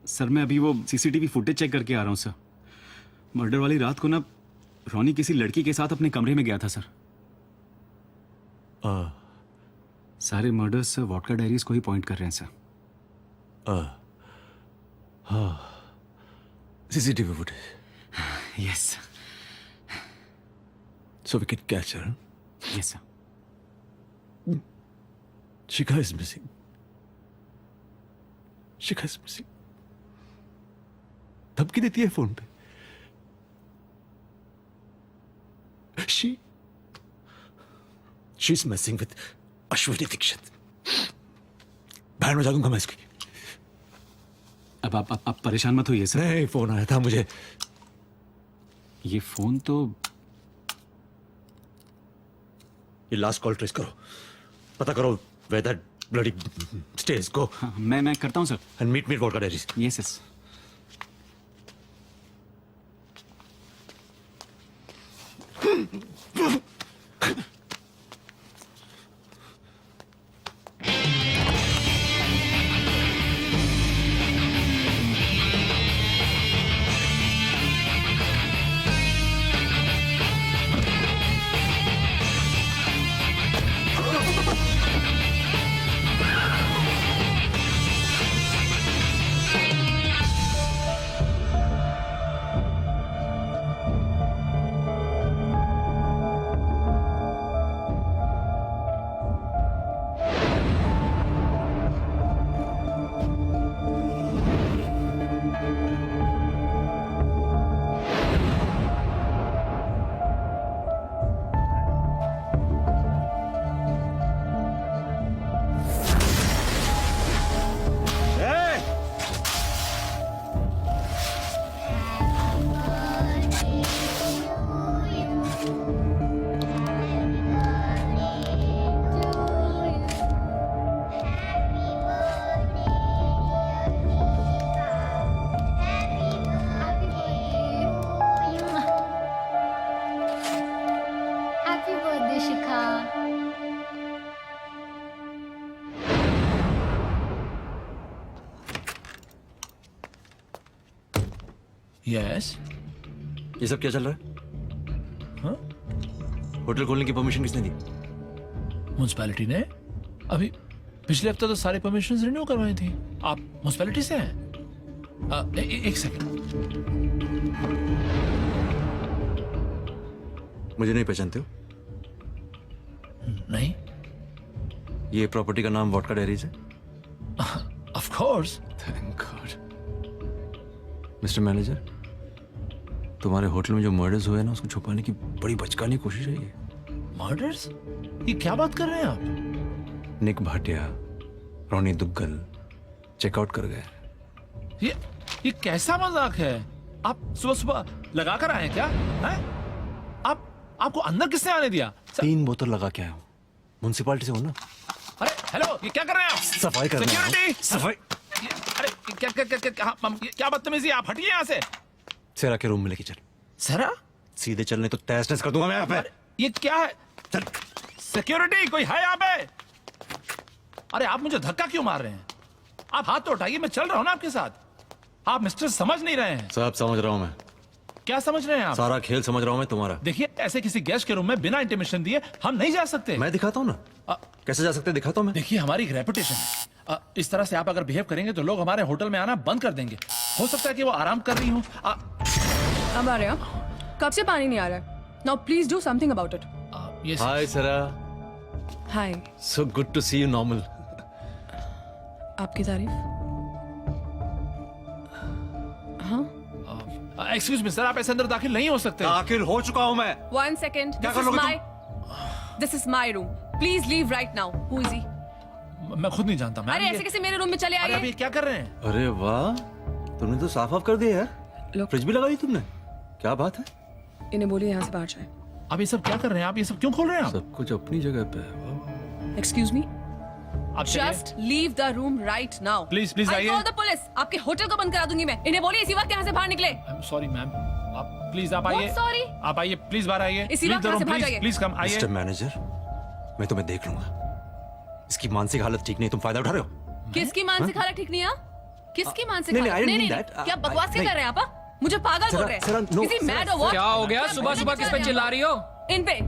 सर मैं अभी वो सीसीटीवी फुटेज चेक करके आ रहा हूँ सर। मर्डर वाली रात को ना रोनी किसी लड़की के साथ अपने कमरे में गया था सर। सारे मर्डर्स सर वोडका डायरीज को ही पॉइंट कर रहे हैं सर। हाँ, CCTV footage. Yes so we can catch her. Yes sir. Shikha is missing. Shikha is missing. धमकी देती है फोन पे। She's messing with Ashwini Dixit. बाहर में जाऊंगा मैं इसकी। अब आप परेशान मत होइए सर। नहीं, फोन आया था मुझे। ये फोन तो ये लास्ट कॉल ट्रेस करो, पता करो where that bloody stays. Go. हाँ, मैं करता हूँ sir. And meet me at Vodka Diaries. Yes yes. Yes. ये सब क्या चल रहा है? हाँ? होटल खोलने की परमिशन किसने दी? म्युनिसिपैलिटी ने। अभी पिछले हफ्ते तो सारी परमिशंस रिन्यू करवाई थी। आप म्युनिसिपैलिटी से हैं? एक सेकंड। मुझे नहीं पहचानते हो? नहीं। ये प्रॉपर्टी का नाम वोडका डेयरीज है? Of course. Thank God. Mister manager, तुम्हारे होटल में जो मर्डर्स हुए ना, उसको छुपाने की बड़ी बचकानी कोशिश है ये। मर्डर्स? ये क्या बात कर रहे हैं आप? निक भाटिया, रोनी दुग्गल चेकआउट कर गए। ये कैसा मजाक है? आप सुबह सुबह लगा कर आए हैं क्या? हैं? आपको अंदर किसने आने दिया? 3 बोतल लगा के आया हूँ, म्युनिसिपालिटी से हूँ ना। अरे हेलो, ये क्या कर रहे हैं आप? सफाई कर रहे हैं। सिक्योरिटी! सफाई। अरे क्या बदतमीजी, आप हटिए यहाँ से। सेरा के रूम में लेके चल। सेरा? सीधे चलने तो तहस नहस कर दूंगा मैं यहाँ पे। ये क्या है? चल। सिक्योरिटी, कोई है यहाँ पे? अरे आप मुझे धक्का क्यों मार रहे हैं? आप हाथ तो उठाइए, मैं चल रहा हूँ ना आपके साथ। आप मिस्टर समझ नहीं रहे हैं। सब समझ रहा हूँ मैं। क्या समझ रहे हैं आप? सारा खेल समझ रहा हूँ मैं तुम्हारा। देखिए, ऐसे किसी गेस्ट के रूम में बिना इंटीमेशन दिए हम नहीं जा सकते। मैं दिखाता हूँ ना। कैसे जा सकते, दिखाता हूँ मैं। देखिए, हमारी एक रेपुटेशन है। इस तरह से आप अगर बिहेव करेंगे तो लोग हमारे होटल में आना बंद कर देंगे। हो सकता है कि वो आराम कर रही हूँ। अब आ रहे हो? कब से पानी नहीं आ रहा है? Now please do something about it. Hi Sara. Hi. So good to see you normal. आपकी तारीफ। हाँ? एक्सक्यूज मी सर, आप ऐसे अंदर दाखिल नहीं हो सकते। दाखिल हो चुका हूँ मैं। 1 second. क्या कर लोगे तुम? This is my room. Please leave right now. Who is he? मैं खुद नहीं जानता। अरे ऐसे कैसे मेरे रूम में चले अरे आए? अभी क्या कर रहे हैं? अरे वाह, तुमने तो साफ कर दिया यार। Look. फ्रिज भी लगाई तुमने, क्या बात है? इन्हें बोलिए यहाँ से बाहर जाए। आप ये सब क्या कर रहे हैं? आप ये सब क्यों खोल रहे हैं? सब कुछ अपनी जगह पे है। Excuse me. आप Just leave the room right now. Please, I'll आइए। call the police. आपके होटल को बंद करा दूंगी मैं। इन्हें बोलिए इसी वक्त यहाँ से बाहर निकले। I'm sorry मैम, आप प्लीज आप आइए। What sorry? आप आइए, प्लीज बाहर आइए। इसी वक्त यहाँ से बाहर जाइए। प्लीज कम आइए। मिस्टर मैनेजर, मैं तुम्हें देख लूंगा। इसकी मानसिक हालत ठीक नहीं, तुम फायदा उठा रहे हो। किसकी मानसिक हालत ठीक नहीं है? किसकी मानसिक नहीं, हालत? I didn't नहीं, mean नहीं, that. क्या बकवास क्या नहीं। कर रहे हैं आप? मुझे पागल बोल रहे हैं? no, Is he mad or what? क्या हो गया? सुबह सुबह किस पे चिल्ला रही हो? इन पे।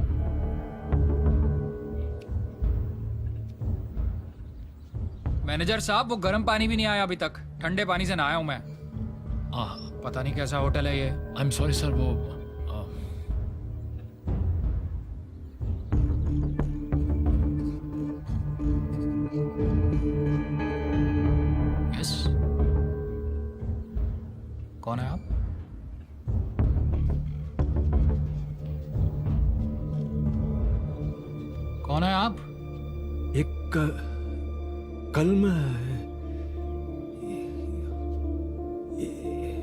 मैनेजर साहब, वो गर्म पानी भी नहीं आया अभी तक। ठंडे पानी से नहाया हूं मैं। पता नहीं कैसा होटल है ये। आई एम सॉरी सर, वो यस। कौन है आप? कौन है आप? एक कल मैं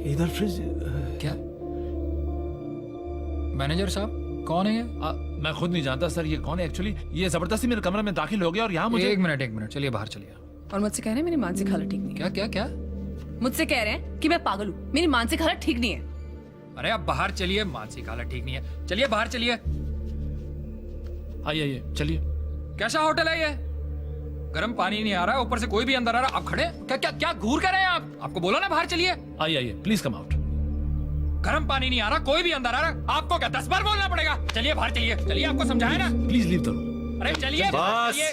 इधर फ्रिज। क्या मैनेजर साहब, कौन है ये? मैं खुद नहीं जानता सर ये कौन है एक्चुअली। ये जबरदस्ती मेरे कमरे में दाखिल हो गया और यहाँ मुझे। एक मिनट, चलिए बाहर चलिए। और मुझसे कह रहे हैं मेरी मानसिक हालत ठीक नहीं है। क्या? मुझसे कह रहे हैं कि मैं पागल हूँ। मेरी मानसिक हालत ठीक नहीं है। अरे आप बाहर चलिए, मानसिक हालत ठीक नहीं है। चलिए बाहर चलिए। आइए चलिए। कैसा होटल है ये? गर्म पानी नहीं आ रहा है, ऊपर से कोई भी अंदर आ रहा है। आप खड़े क्या घूर कर रहे हैं आप? आपको बोला ना बाहर चलिए। आइए प्लीज कम आउट। गर्म पानी नहीं आ रहा, कोई भी अंदर आ रहा। आपको क्या 10 बार बोलना पड़ेगा? चलिए बाहर चलिए। चलिए, आपको समझाया ना। Please leave the room. अरे चलिए बाहर चलिए।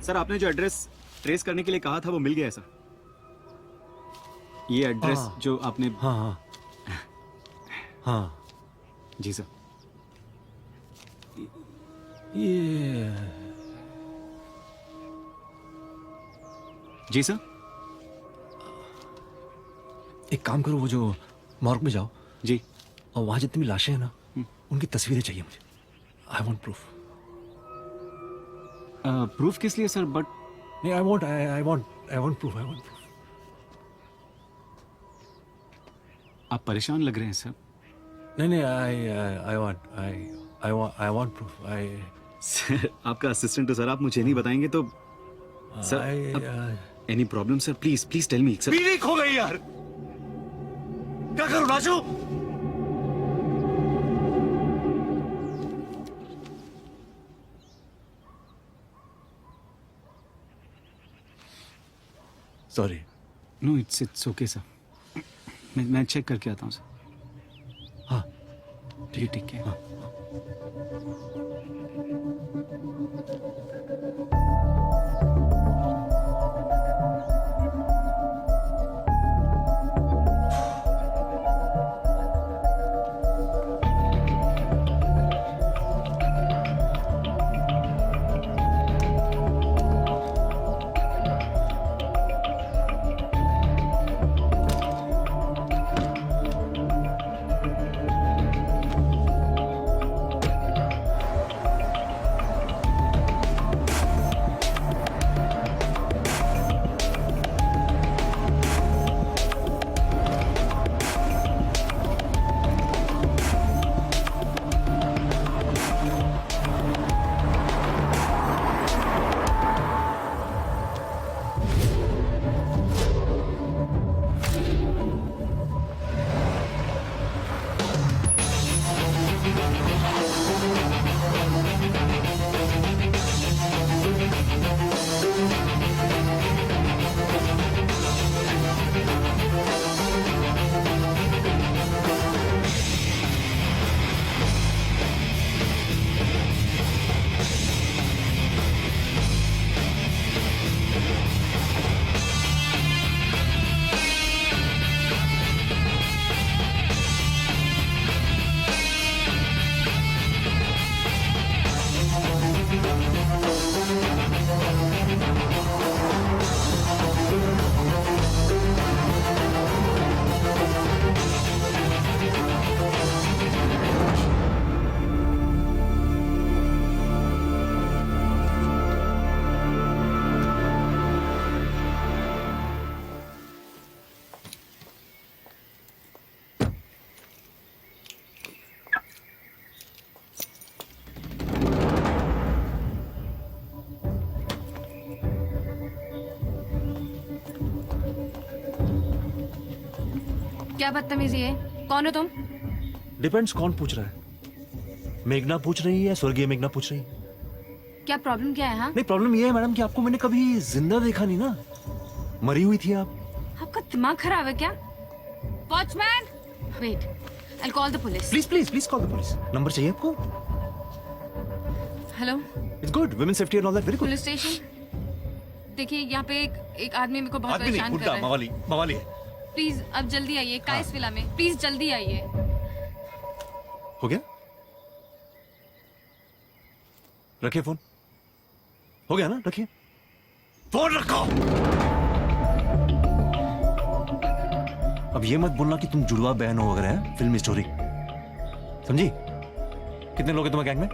सर, आपने जो एड्रेस ट्रेस करने के लिए कहा था वो मिल गया है सर। ये एड्रेस जो आपने। हाँ जी सर। ये जी सर। एक काम करो, वो जो मॉर्ग में जाओ। जी। और वहां जितनी भी लाशें हैं ना, उनकी तस्वीरें चाहिए मुझे। आई वांट प्रूफ। प्रूफ किस लिए सर? बट नहीं, आई वांट प्रूफ। आप परेशान लग रहे हैं सर। नहीं, आई वांट प्रूफ। सर आपका असिस्टेंट तो सर, आप मुझे नहीं बताएंगे तो sir. Any problem sir? Please tell me sir. बीवी खो गई यार, क्या करूं Raju? Sorry. No, it's okay sir. मैं चेक करके आता हूँ सर। हाँ ठीक है। हाँ। क्या बदतमीजी है? कौन हो तुम? डिपेंड्स कौन पूछ रहा है। मेघना पूछ रही है, स्वर्गीय मेघना पूछ रही है। क्या प्रॉब्लम क्या है? हाँ, नहीं, प्रॉब्लम ये है मैडम कि आपको मैंने कभी जिंदा देखा नहीं ना, मरी हुई थी आप। आपका दिमाग खराब है क्या? Watchman, wait, I call the police. Please call the police. Number चाहिए आपको? Hello, it's good, women safety and all that, very good. Police station. देखिए यहाँ पे एक आदमी मेरे को बहुत आदमी नहीं, परेशान कर बुड्ढा, रहा है। मवाली है। प्लीज अब जल्दी आइए, काइस विला में। प्लीज जल्दी आइए। हो गया? रखिए फोन। हो गया ना? रखिए फोन, रखो। अब ये मत बोलना कि तुम जुड़वा बहन हो वगैरह है, फिल्म स्टोरी, समझी? कितने लोग हैं तुम्हारे गैंग में?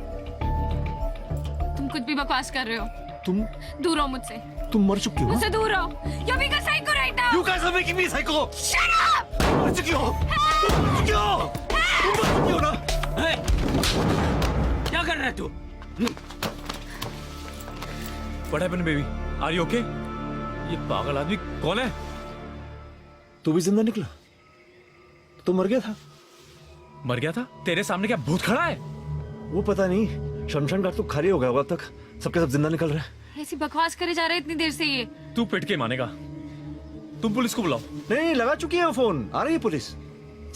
तुम कुछ भी बकवास कर रहे हो। तुम दूर रहो मुझसे। तुम मर चुकी हो। मुझसे दूर रहो। You're being a psycho right now. You guys are making me psycho. Shut up. मर चुकी हो। तुम मर चुकी हो। तुम मर चुकी हो ना? क्या कर रहा है तू? What happened, baby? Are you okay? ये पागल आदमी कौन है? तू भी जिंदा निकला? तो मर गया था। मर गया था? तेरे सामने क्या भूत खड़ा है? वो पता नहीं, शमशान घाट तो खाली हो गया होगा अब तक, सबके सब जिंदा निकल रहे हैं। ऐसी बकवास करे जा रहे हैं इतनी देर से ये। तू पिट के मानेगा। तुम पुलिस को बुलाओ। नहीं, लगा चुकी है फोन, आ रही है पुलिस।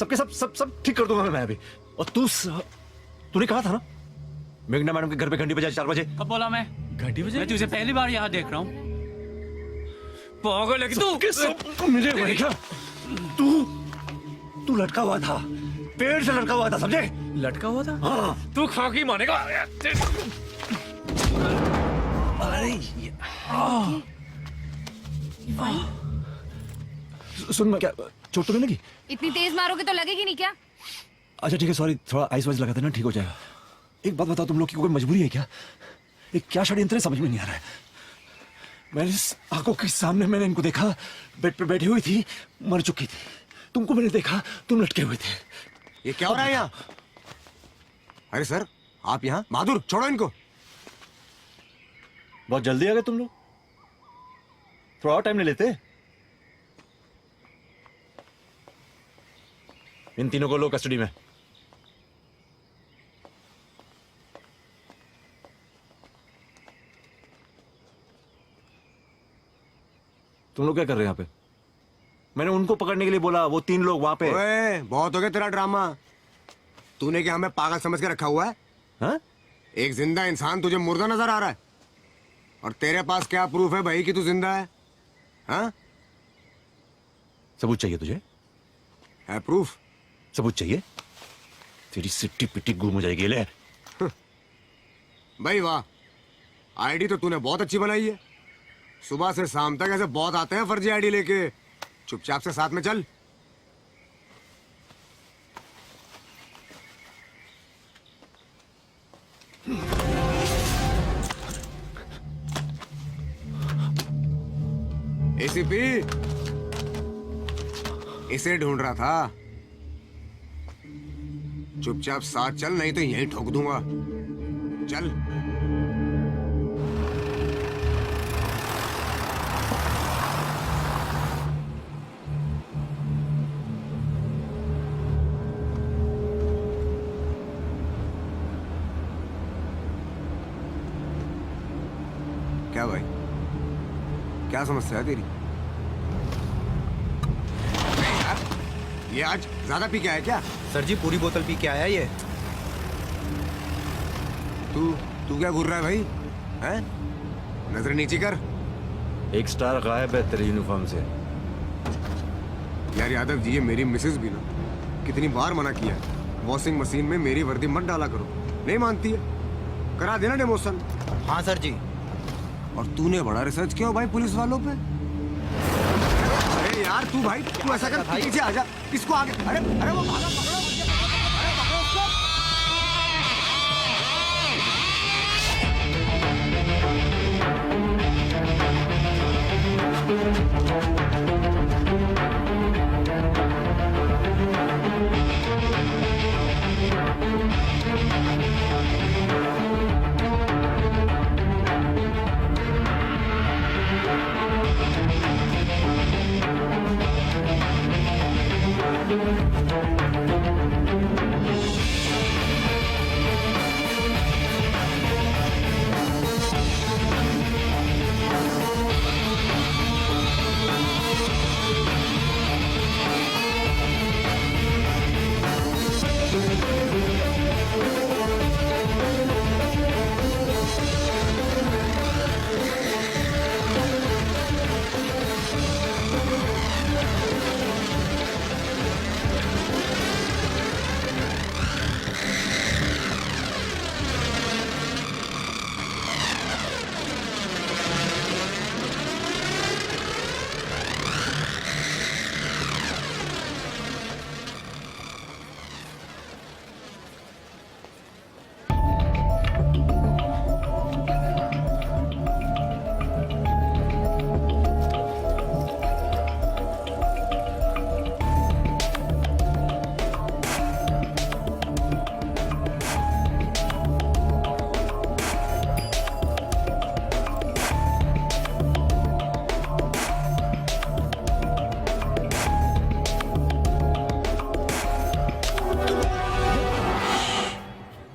सबके सब ठीक कर दूंगा मैं अभी। और तूने कहा था ना मेघना मैडम के घर पे घंटी बजाई 4 बजे। कब बोला मैं? घंटी बजे? मैं तुझे पहली बार यहाँ देख रहा हूँ। पागल है कि तू? सब मुझे हुआ क्या? तू लटका हुआ था, पेड़ से लटका हुआ था, समझे? लटका हुआ था? हाँ। तू खाकी मानेगा। अरे सुन, मैं क्या चोट तो नहीं लगी? इतनी तेज मारोगे तो लगेगी नहीं क्या? अच्छा ठीक है, सॉरी, थोड़ा आइस वाइस लगा देना, ठीक हो जाएगा। एक बात बताओ, तुम लोग की कोई मजबूरी है क्या? ये क्या षड्यंत्र है, समझ में नहीं आ रहा है। मैंने आंखों के सामने मैंने इनको देखा, बेड पे बैठी हुई थी, मर चुकी थी। तुमको मैंने देखा, तुम लटके हुए थे। ये क्या हो रहा है यहाँ? अरे सर, आप यहाँ? बहादुर, छोड़ो इनको। बहुत जल्दी आ गए तुम लोग, थोड़ा और टाइम नहीं लेते? इन तीनों को लो कस्टडी में। तुम लोग क्या कर रहे हैं यहाँ पे? मैंने उनको पकड़ने के लिए बोला, वो 3 लोग वहां पे। ओए, बहुत हो गया तेरा ड्रामा। तूने क्या हमें पागल समझ के रखा हुआ है? हाँ? एक जिंदा इंसान तुझे मुर्दा नजर आ रहा है, और तेरे पास क्या प्रूफ है भाई कि तू जिंदा है? हाँ? सबूत चाहिए तुझे? है प्रूफ? सबूत चाहिए? तेरी सिट्टी पिट्टी गुम हो जाएगी। ले भाई वाह, आईडी तो तूने बहुत अच्छी बनाई है। सुबह से शाम तक ऐसे बहुत आते हैं फर्जी आईडी लेके। चुपचाप से साथ में चल। एसीपी, इसे ढूंढ रहा था। चुपचाप साथ चल, नहीं तो यहीं ठोक दूंगा। चल। क्या भाई, क्या समस्या है तेरी? नहीं यार, ये आज ज्यादा पी के आया क्या? सर जी पूरी बोतल पी के आया ये। तू क्या घूर रहा है भाई? हैं? नजर नीचे कर। एक स्टार गायब है तेरे यूनिफॉर्म से। यार यादव जी, ये मेरी मिसेज भी ना कितनी बार मना किया है, वॉशिंग मशीन में मेरी वर्दी मत डाला करो। नहीं मानती है, करा देना डेमोशन। हाँ सर जी। और तूने बड़ा रिसर्च किया हो भाई पुलिस वालों पे। अरे यार तू भाई, तू ऐसा कर, पीछे आ जा, इसको आगे। अरे अरे वो भागा, पकड़ो, अरे पकड़ो उसको।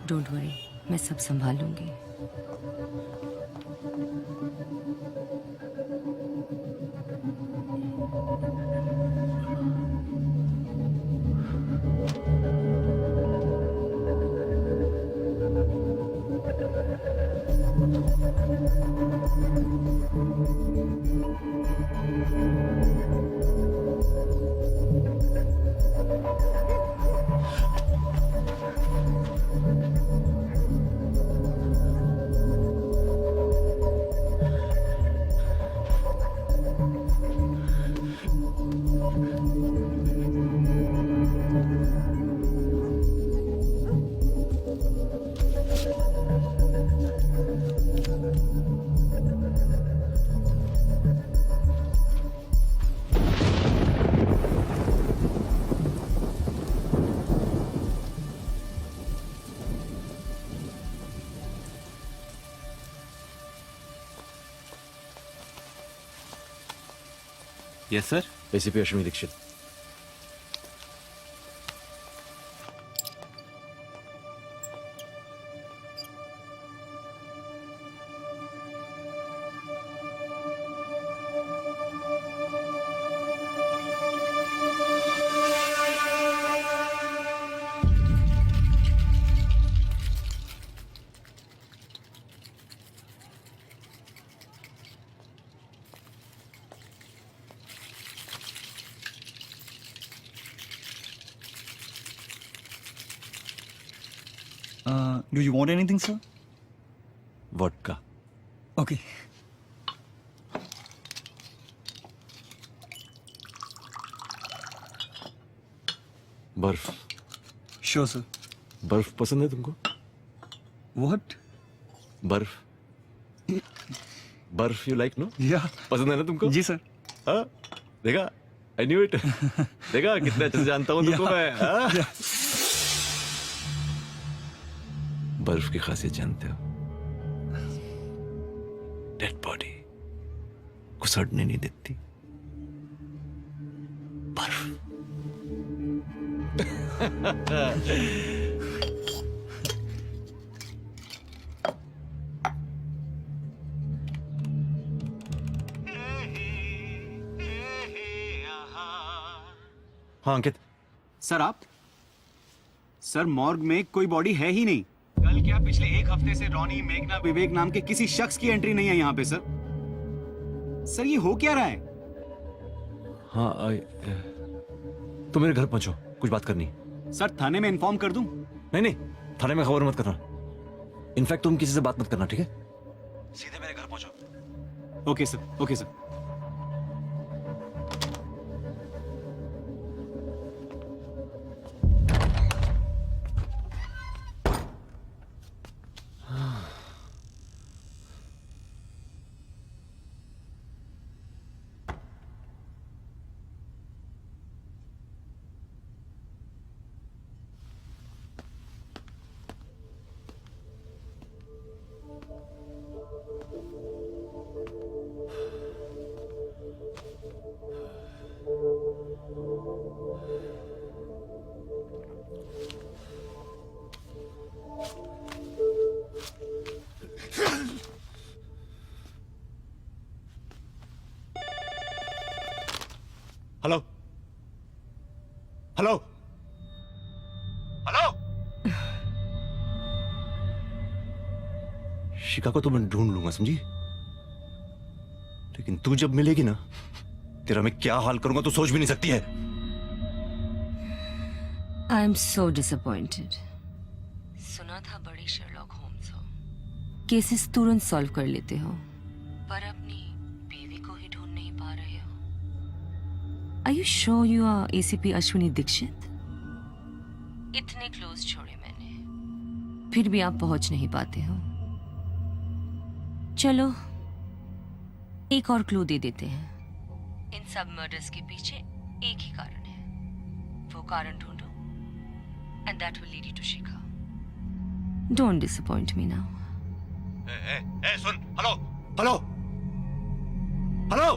डोंट वरी, मैं सब संभाल लूंगी। Yes sir. ACP Ashwini Dixit. Do you want anything, sir? Vodka. Okay. बर्फ। Sure, sir. बर्फ पसंद है तुमको? What? बर्फ। बर्फ यू लाइक नो? Yeah. पसंद है ना तुमको? जी सर। हाँ, देखा? I knew it. देखा कितने अच्छे से जानता हूँ तुमको मैं। हाँ? बर्फ की खासियत जानते हो? डेड बॉडी को सड़ने नहीं देती। बर्फ। हाँ अंकित। सर आप? सर मॉर्ग में कोई बॉडी है ही नहीं। कल क्या पिछले एक हफ्ते से रॉनी, मेघना, विवेक नाम के किसी शख्स की एंट्री नहीं है यहाँ पे सर। सर ये हो क्या रहा है? हाँ तुम मेरे घर पहुंचो, कुछ बात करनी। सर थाने में इन्फॉर्म कर दूं? नहीं नहीं, थाने में खबर मत करना। इनफैक्ट तुम किसी से बात मत करना, ठीक है? सीधे मेरे घर पहुंचो। Okay sir, okay sir. Hello hello hello. शिका को तो मैं ढूंढ लूंगा, समझी? लेकिन तू जब मिलेगी ना, तेरा मैं क्या हाल करूंगा तू सोच भी नहीं सकती है। आई एम सो डिसअपॉइंटेड। सुना था बड़ी शर्लॉक होम्स हो, केसेस तुरंत सॉल्व कर लेते हो, पर अपनी बीवी को ही ढूंढ नहीं पा रहे हो। Are you sure you are ACP Ashwini Dixit? इतने क्लोज छोड़े मैंने, फिर भी आप पहुंच नहीं पाते हो। चलो एक और क्लू दे देते हैं। इन सब मर्डर्स के पीछे एक ही कारण है, वो कारण ढूंढो and that will lead you to Shikha. Don't disappoint me now. सुन, हेलो हेलो हेलो।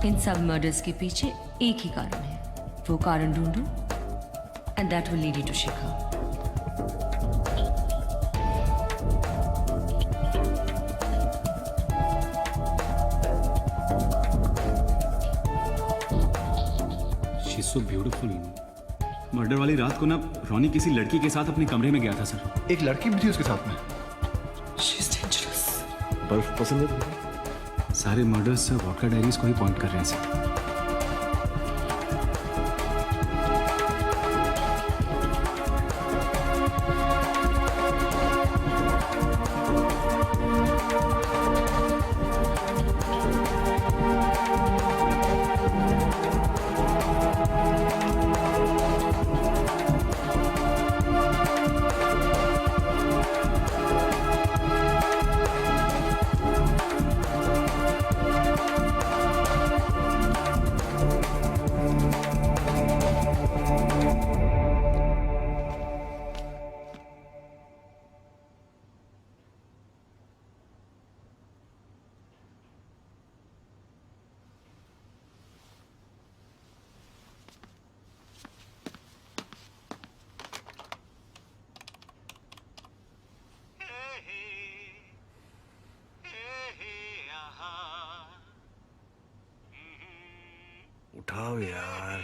इन सब मर्डर्स के पीछे एक ही कारण है, वो कारण ढूंढो and that will lead you to Shikha. So beautiful. Murder वाली रात को ना रोनी किसी लड़की के साथ अपने कमरे में गया था सर। एक लड़की भी थी उसके साथ में। बर्फ पसंद है तुम्हें? सारे मर्डर्स वॉडका डायरीज को ही पॉइंट कर रहे हैं सर। उठाओ यार।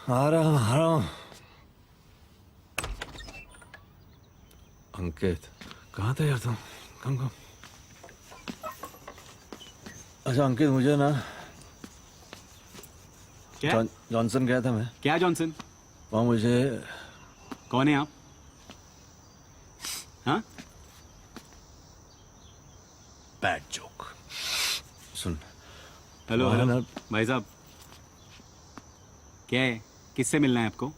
आ रहा हूँ। अंकित कहाँ था यार तुम? कम कम। अच्छा अंकित, मुझे ना क्या? जॉनसन गया था मैं। क्या जॉनसन? वहाँ मुझे। कौन है आप? हाँ? Bad joke. सुन। हेलो वहाँ हेलो ना- भाई साहब, क्या है? किससे मिलना है आपको?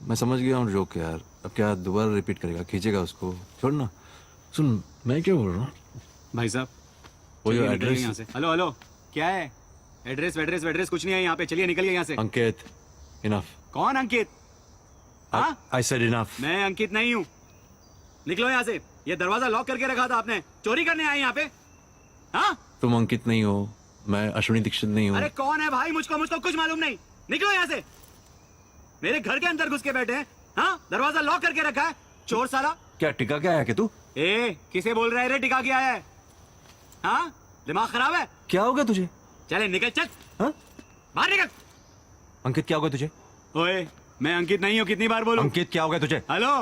मैं समझ गया हूँ जोक यार, अब क्या दोबारा रिपीट करेगा? खींचेगा उसको, छोड़ना। सुन मैं क्या बोल रहा हूँ भाई साहब, वो जो चलिए निकलिए एड्रेस। यहाँ से। हेलो हेलो, क्या है? एड्रेस वेड्रेस वेड्रेस कुछ नहीं है यहाँ पे, चलिए निकलिए यहाँ से। अंकित इनफ। कौन अंकित? हाँ? I said enough. मैं अंकित नहीं हूँ, निकलो यहाँ से। ये दरवाजा लॉक करके रखा था आपने, चोरी करने आए यहाँ पे? हाँ? तुम अंकित नहीं हो, मैं अश्विनी दीक्षित नहीं हूँ। अरे कौन है भाई? मुझको कुछ मालूम नहीं, निकलो यहाँ से। मेरे घर के अंदर घुस के बैठे हैं। हाँ? दरवाजा लॉक करके रखा है, चोर साला। क्या टिका क्या है कि तू? ए, किसे बोल रहा है रे? टिका क्या है? हाँ? दिमाग खराब है? क्या हो गया तुझे? चले निकल, चल। हाँ? बाहर निकल। अंकित क्या हो गया तुझे? ओए, मैं अंकित नहीं हूँ, कितनी बार बोलूं? अंकित क्या हो गया तुझे? हेलो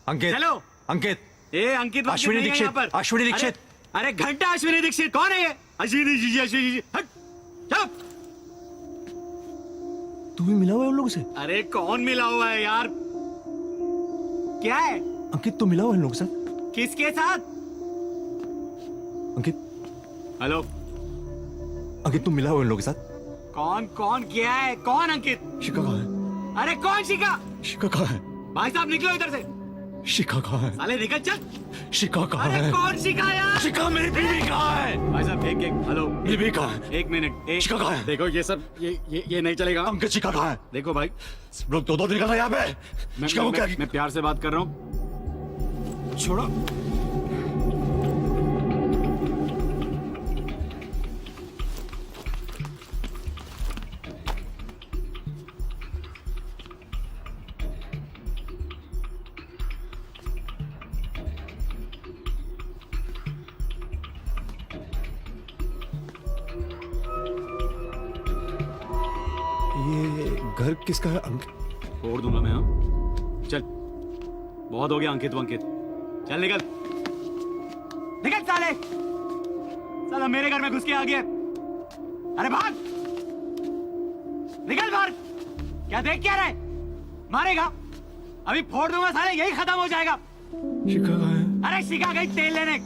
अंकित। चलो। अंकित। ए अंकित अश्विनी नहीं है दीक्षित, यहाँ पर। अश्विनी दीक्षित। अरे घंटा अश्विनी दीक्षित कौन है ये? अश्विनी जी, अश्विनी जी, हट चलो। तू भी मिला हुआ है उन लोगों से? अरे कौन मिला हुआ है यार? क्या है? अंकित तो मिला हुआ है इन लोगों के साथ। किसके साथ? अंकित। हेलो अंकित तू मिला हुआ है इन लोगों के साथ? कौन कौन क्या है? कौन अंकित? शिका कहाँ है? अरे कौन शिका? शिका कहाँ है? भाई साहब निकलो इधर से। शिका कहाँ है? साले निकल चल। शिका कहाँ अरे है? कौन शिका यार? शिका मेरी बीवी कहाँ है? भाई साहब एक हेलो, बीवी कहाँ है? एक मिनट। शिका कहाँ है? देखो ये सब ये नहीं चलेगा। अंकित शिका कहाँ है? देखो भाई, लोग दो दिन का था यहाँ पे। शिका को क्या? मैं प्यार से बात कर रहा हूँ, छोड़ो। ये घर किसका है फोड़ दूंगा मैं। हाँ चल, बहुत हो गया अंकित वंकित, चल निकल निकल साले, साला मेरे घर में घुस के आ गया। अरे भाग, निकल बाहर। क्या देख क्या रहा है? मारेगा? अभी फोड़ दूंगा साले, यही खत्म हो जाएगा। शिखा कहाँ है? अरे शिखा गई तेल लेने।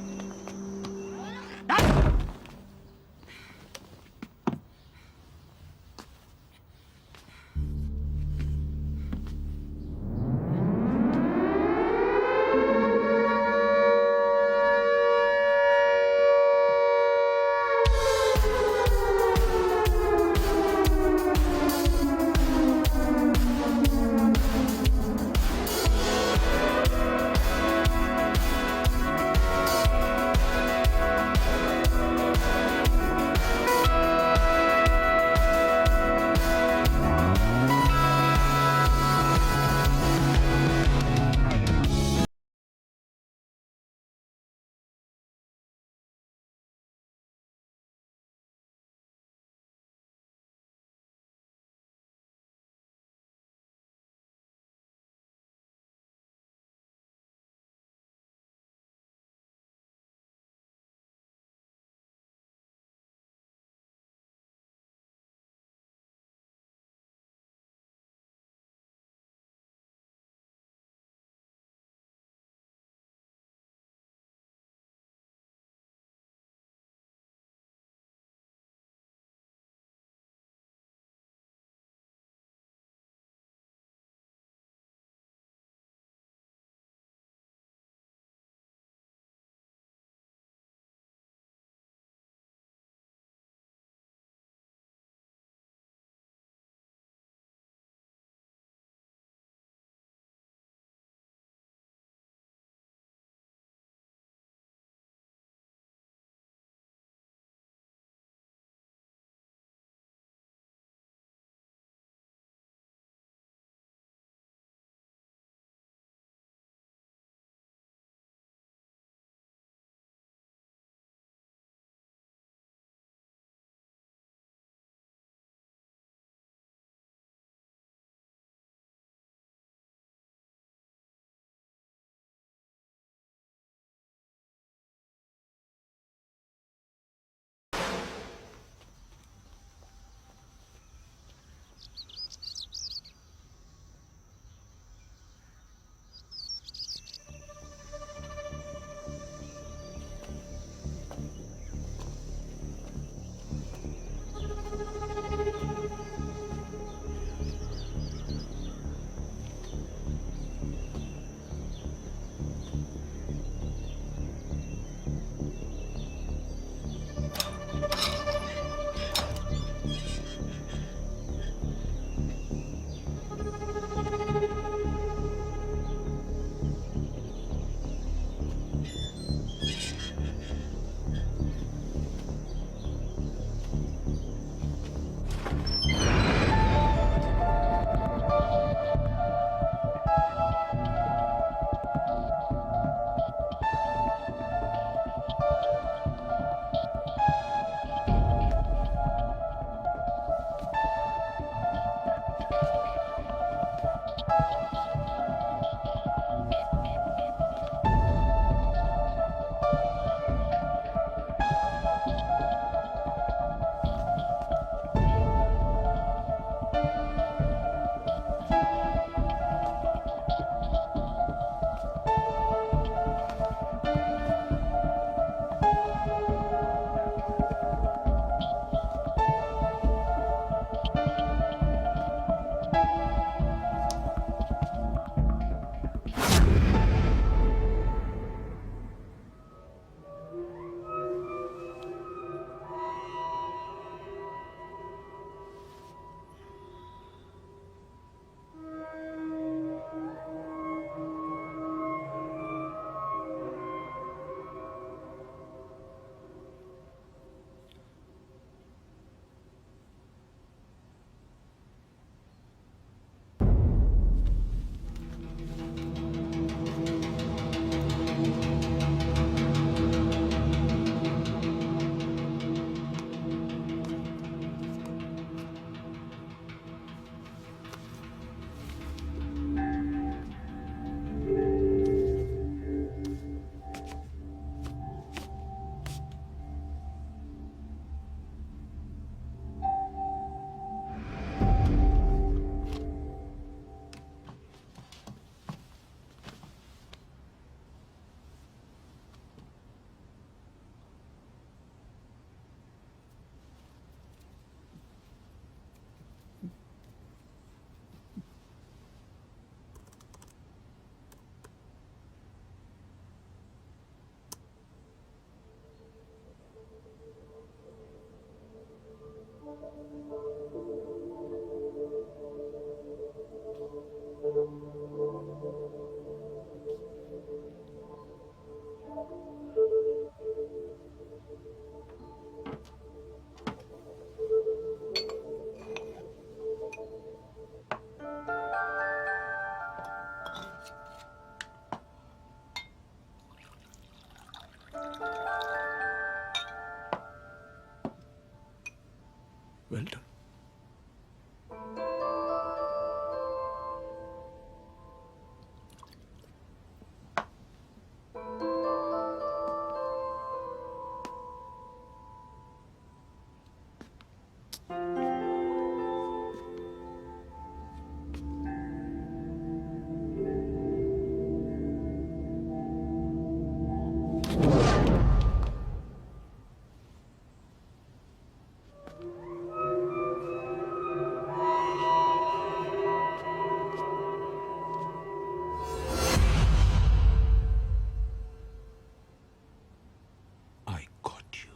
I got you.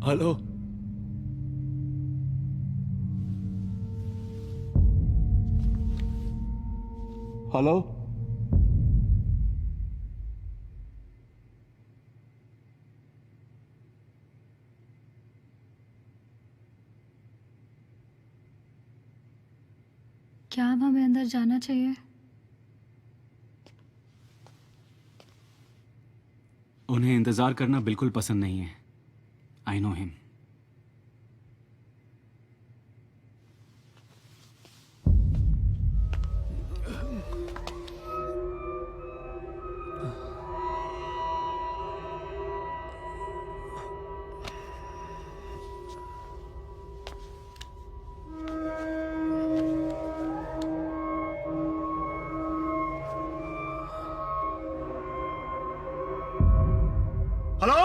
Hello hello क्या अब हमें अंदर जाना चाहिए? उन्हें इंतजार करना बिल्कुल पसंद नहीं है। I know him. Hello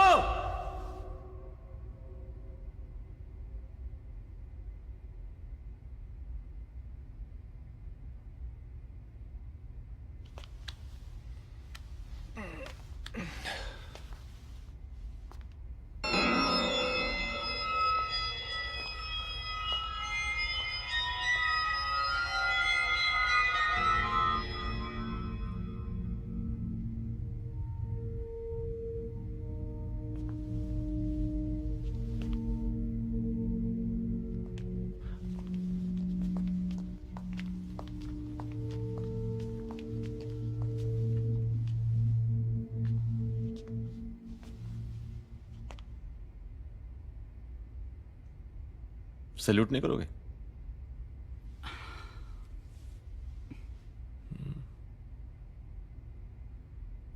salute नहीं करोगे?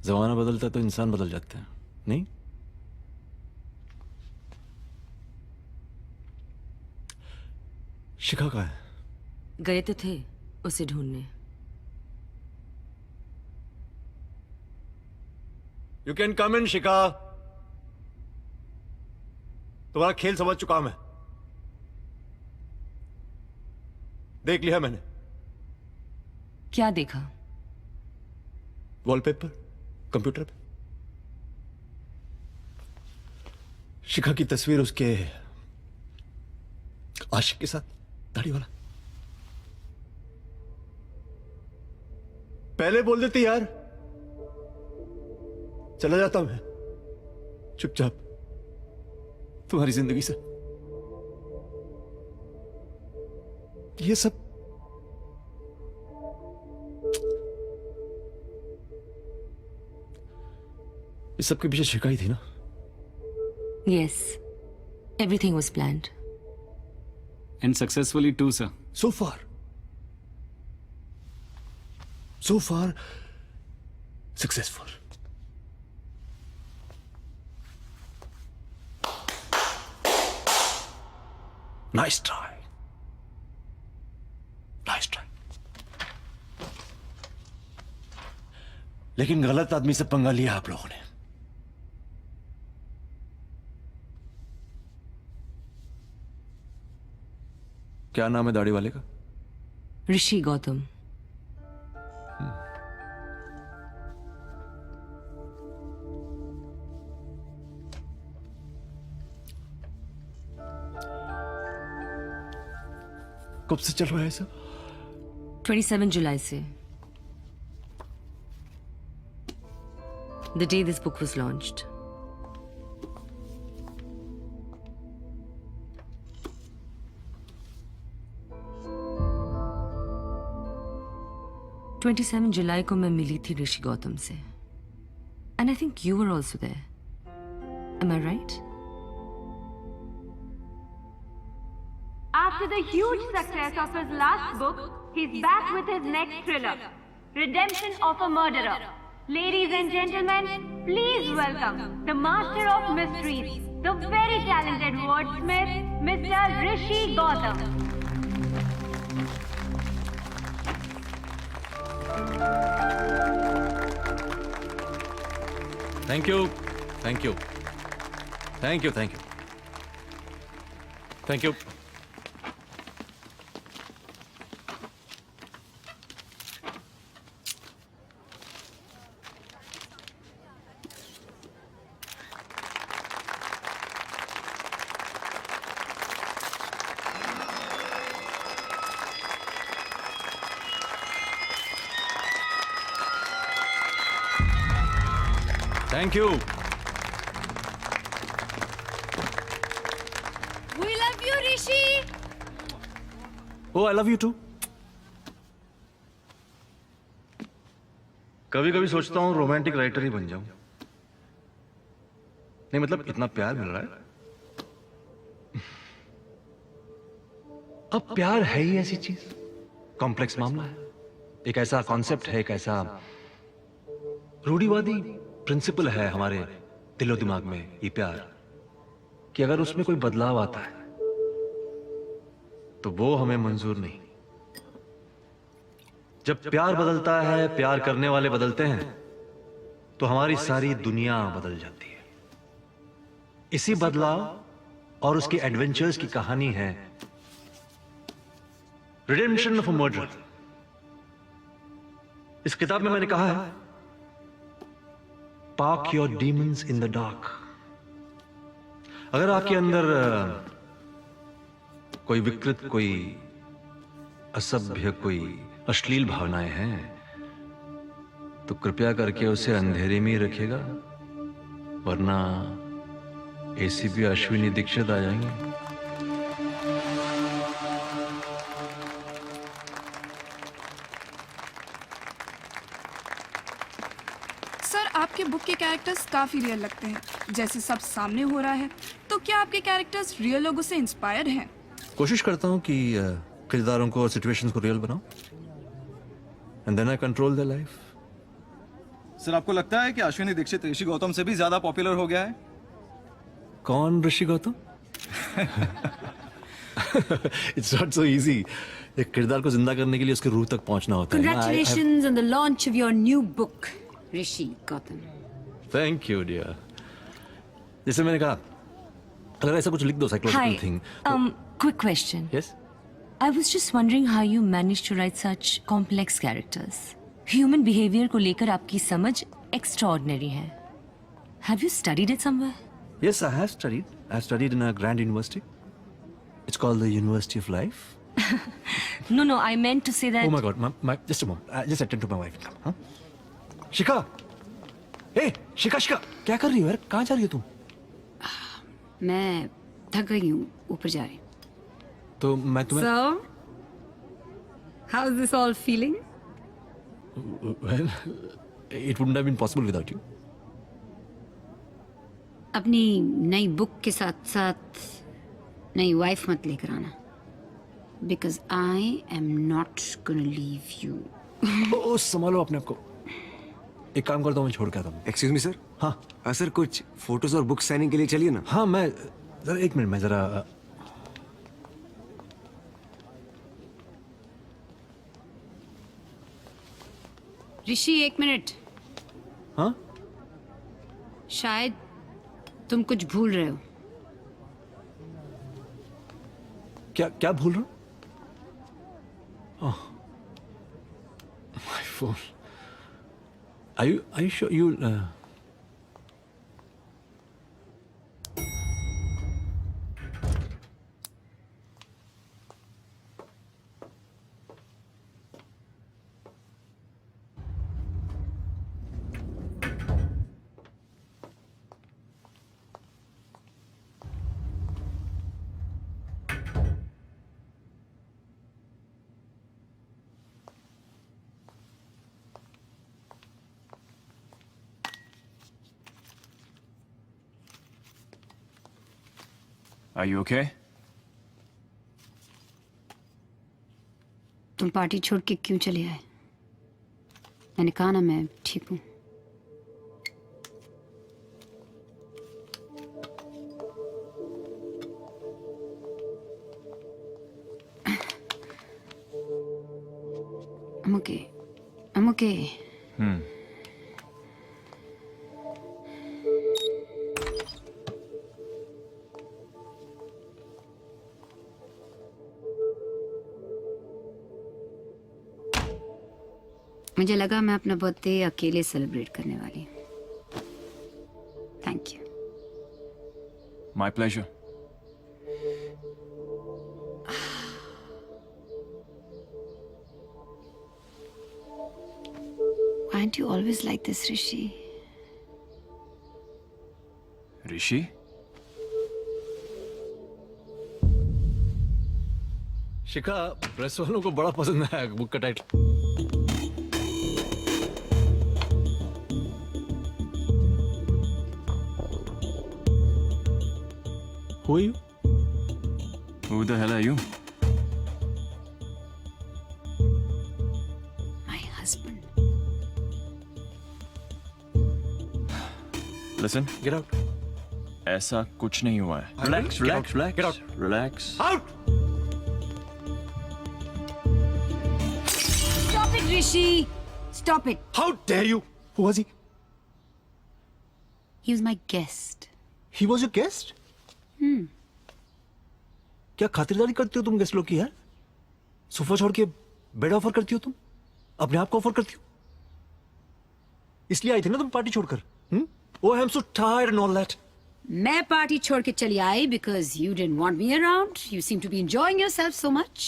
जमाना बदलता है तो इंसान बदल जाते हैं, नहीं? शिखा कहाँ है? गए तो थे उसे ढूंढने। यू कैन कम इन शिखा। तुम्हारा खेल समझ चुका मैं। देख लिया मैंने। क्या देखा? वॉलपेपर कंप्यूटर पे शिखा की तस्वीर उसके आशिक के साथ। दाढ़ी वाला। पहले बोल देती यार, चला जाता मैं चुपचाप तुम्हारी जिंदगी से। ये सब इस सब के पीछे शिकायत थी ना? Yes, everything was planned. And successfully too, sir. So far successful. Nice try. लेकिन गलत आदमी से पंगा लिया आप लोगों ने। क्या नाम है दाढ़ी वाले का? ऋषि गौतम। कब से चल रहा है सब? 27 जुलाई से, the day this book was launched. जुलाई को मैं मिली थी ऋषि गौतम से, and I think you were also there. Am I right? After the huge success of his last book, he's back with his next thriller, Redemption of a Murderer. Ladies and gentlemen, please welcome the master of mysteries, the very talented wordsmith, Mr. Rishi Gautam. Thank you. Thank you. Thank you. Thank you. Thank you. Thank you. We love you, Rishi. Oh, I love you too. कभी कभी सोचता हूँ romantic writer ही बन जाऊं। नहीं मतलब इतना प्यार मिल रहा है। अब प्यार है ही ऐसी चीज, कॉम्प्लेक्स मामला है, एक ऐसा कॉन्सेप्ट है, एक ऐसा रूढ़िवादी प्रिंसिपल है हमारे दिलो दिमाग में ये प्यार, कि अगर उसमें कोई बदलाव आता है तो वो हमें मंजूर नहीं। जब प्यार बदलता है, प्यार करने वाले बदलते हैं, तो हमारी सारी दुनिया बदल जाती है। इसी बदलाव और उसके एडवेंचर्स की कहानी है रिडेम्पशन ऑफ अ मर्डरर। इस किताब में मैंने कहा है, park your demons in the dark. अगर आपके अंदर कोई विकृत, कोई असभ्य, कोई अश्लील भावनाएं हैं, तो कृपया करके उसे अंधेरे में ही रखिएगा, वरना एसीपी अश्विनी दीक्षित आ जाएंगे। सर, आपके बुक के कैरेक्टर्स काफी रियल लगते हैं, जैसे सब सामने हो रहा है। तो क्या आपके कैरेक्टर्स रियल लोगों से इंस्पायर्ड हैं? कोशिश करता हूं कि किरदारों को और सिचुएशंस को रियल बनाऊं, and then I control the life. Sir, आपको लगता है कि अश्विनी दीक्षित ऋषि गौतम से भी ज्यादा पॉपुलर हो गया है? कौन Rishi Gautam? It's not so easy. एक किरदार को जिंदा करने के लिए उसके रूह तक पहुंचना होता है। Congratulations on the launch of your new book, Rishi Gautam. Thank you dear. जैसे मैंने कहा, अगर ऐसा कुछ लिख दो psychological thing. Quick question. Yes? I was just wondering how you managed to write such complex characters. Human behavior को लेकर आपकी समझ extraordinary है. Have you studied it somewhere? Yes, I have studied. I have studied in a grand university. It's called the University of Life. No, no, I meant to say that. Oh my God, just a moment. Just attend to my wife. Come, huh? Shikha, hey, शिखा, क्या कर रही हो यार? कहाँ जा रही हो तुम? मैं थक गई हूँ, ऊपर जा रही हूँ। तो मैं तुम्हें So, how's this all feeling? well, it wouldn't have been possible without you. अपनी नई बुक के साथ साथ नई वाइफ मत लेकर आना, because I am not gonna leave you. ओ संभालो अपने आप को। एक काम करता हूँ, मैं छोड़ के आता हूँ। Excuse me sir. हाँ सर, कुछ फोटोज और बुक साइनिंग के लिए चलिए ना। हाँ, मैं जरा 1 मिनट, मैं जरा ऋषि 1 मिनट। हाँ, शायद तुम कुछ भूल रहे हो। क्या भूल रहा हूँ? My phone. Are you sure you? Are you okay? तुम पार्टी छोड़ के क्यों चले आए? मैंने कहा ना मैं ठीक हूँ। I'm okay. I'm okay. मुझे लगा मैं अपना बर्थडे अकेले सेलिब्रेट करने वाली हूँ। Thank you. My pleasure. Why aren't you always like this, Rishi? Rishi? Shikha, press वालों को बड़ा पसंद है बुक का title. Who are you? Who the hell are you? My husband. Listen. Get out. ऐसा कुछ नहीं हुआ है। Relax, Get relax, out. relax. Get out. Relax. Out. Stop it, Rishi. Stop it. How dare you? Who was he? He was my guest. He was your guest? क्या खातिरदारी करती हो तुम गेस्ट लोग की यार? सोफा छोड़ के बेड ऑफर करती हो तुम? अपने आप को ऑफर करती हो? इसलिए आई थी ना तुम पार्टी छोड़कर? Oh, I'm so tired and all that. मैं पार्टी छोड़ के चली आई because you didn't want me around. You seem to be enjoying yourself so much.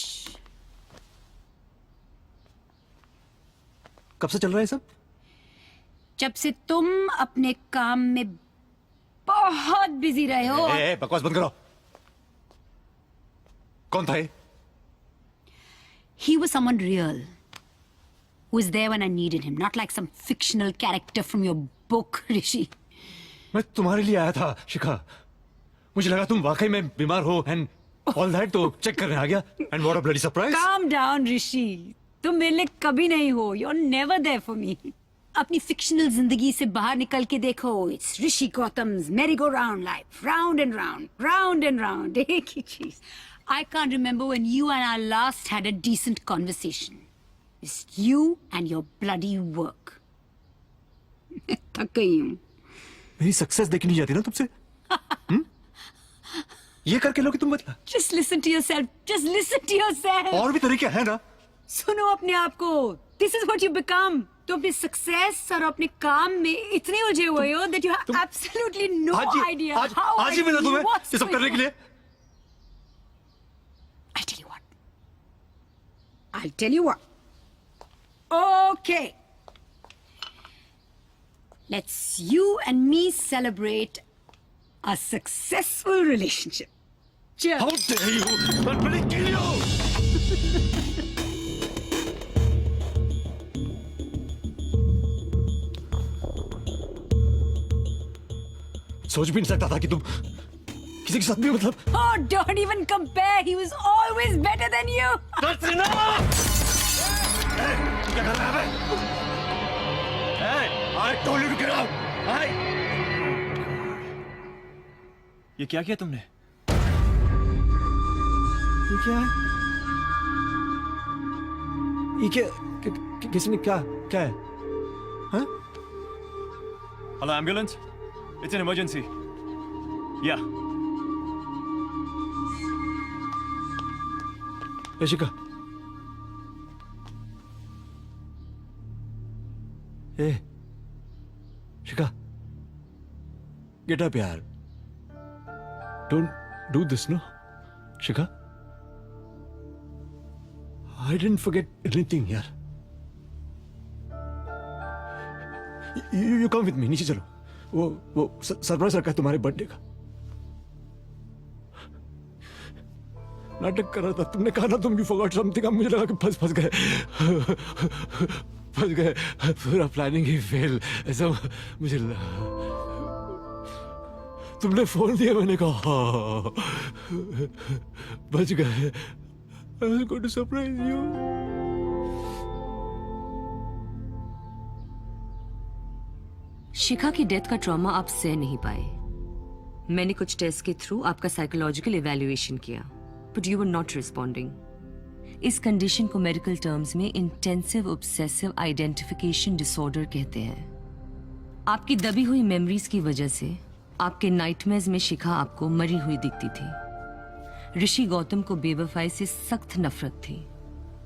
कब से चल रहा है सब? जब से तुम अपने काम में बहुत बिजी रहे हो। बकवास बंद करो। कौन था ये? He was someone real, who was there when I needed him, not like some fictional character from your book, Rishi. मैं तुम्हारे लिए आया था शिखा। मुझे लगा तुम वाकई में बीमार हो and all that, तो चेक करने आ गया। And what a bloody surprise! Calm down, Rishi. तुम मेरे लिए कभी नहीं हो। You're never there for me. अपनी फिक्शनल जिंदगी से बाहर निकल के देखो। It's Rishi Gautam's merry-go-round life, round and round, round and round. एक ही चीज। I can't remember when you and I last had a decent conversation. It's you and your bloody work. थक गई हूँ। मेरी सक्सेस देखी नहीं जाती ना तुमसे? ये करके लोगे तुम बता? Just listen to yourself. Just listen to yourself. और भी तरीके हैं ना? सुनो अपने आप को। This is what you become. तुम अपनी सक्सेस और अपने काम में इतने उलझे हुए हो that you have absolutely no idea how आज ही मिला तुम्हें ये सब करने के लिए? I'll tell you what. I'll tell you what. Okay. Let's you and me celebrate a successful relationship. Cheers. How dare you? I'll bloody kill you! सोच भी नहीं सकता था कि तुम किसी के साथ भी मतलब Oh, don't even compare. He was always better than you. That's enough! Hey, क्या कर रहा है? Hey, I told you to get out. Hey! ये क्या किया तुमने? ये क्या है? ये क्या किसने क्या है? हाँ? Hello, ambulance? It's an emergency. Yeah. Rishika. Hey. Shika. Get up, yaar. Don't do this, no? Shika. I didn't forget anything, yaar. You come with me, नीचे चलो. वो सरप्राइज रखा है तुम्हारे बर्थडे का. नाटक कर रहा था. तुमने कहा ना तुम भी फॉरगॉट समथिंग. अब मुझे लगा कि फंस गए. पूरा प्लानिंग ही फेल. ऐसा मुझे तुमने फोन दिया. मैंने कहा बच गए. I was going to surprise you. शिखा की डेथ का ट्रॉमा आप सह नहीं पाए. मैंने कुछ टेस्ट के थ्रू आपका साइकोलॉजिकल इवैल्यूएशन किया, but you were not responding. इस कंडीशन को मेडिकल टर्म्स में इंटेंसिव ऑब्सेसिव आइडेंटिफिकेशन डिसऑर्डर कहते हैं. आपकी दबी हुई मेमोरीज की वजह से आपके नाइटमेयर्स में शिखा आपको मरी हुई दिखती थी. ऋषि गौतम को बेवफाई से सख्त नफरत थी.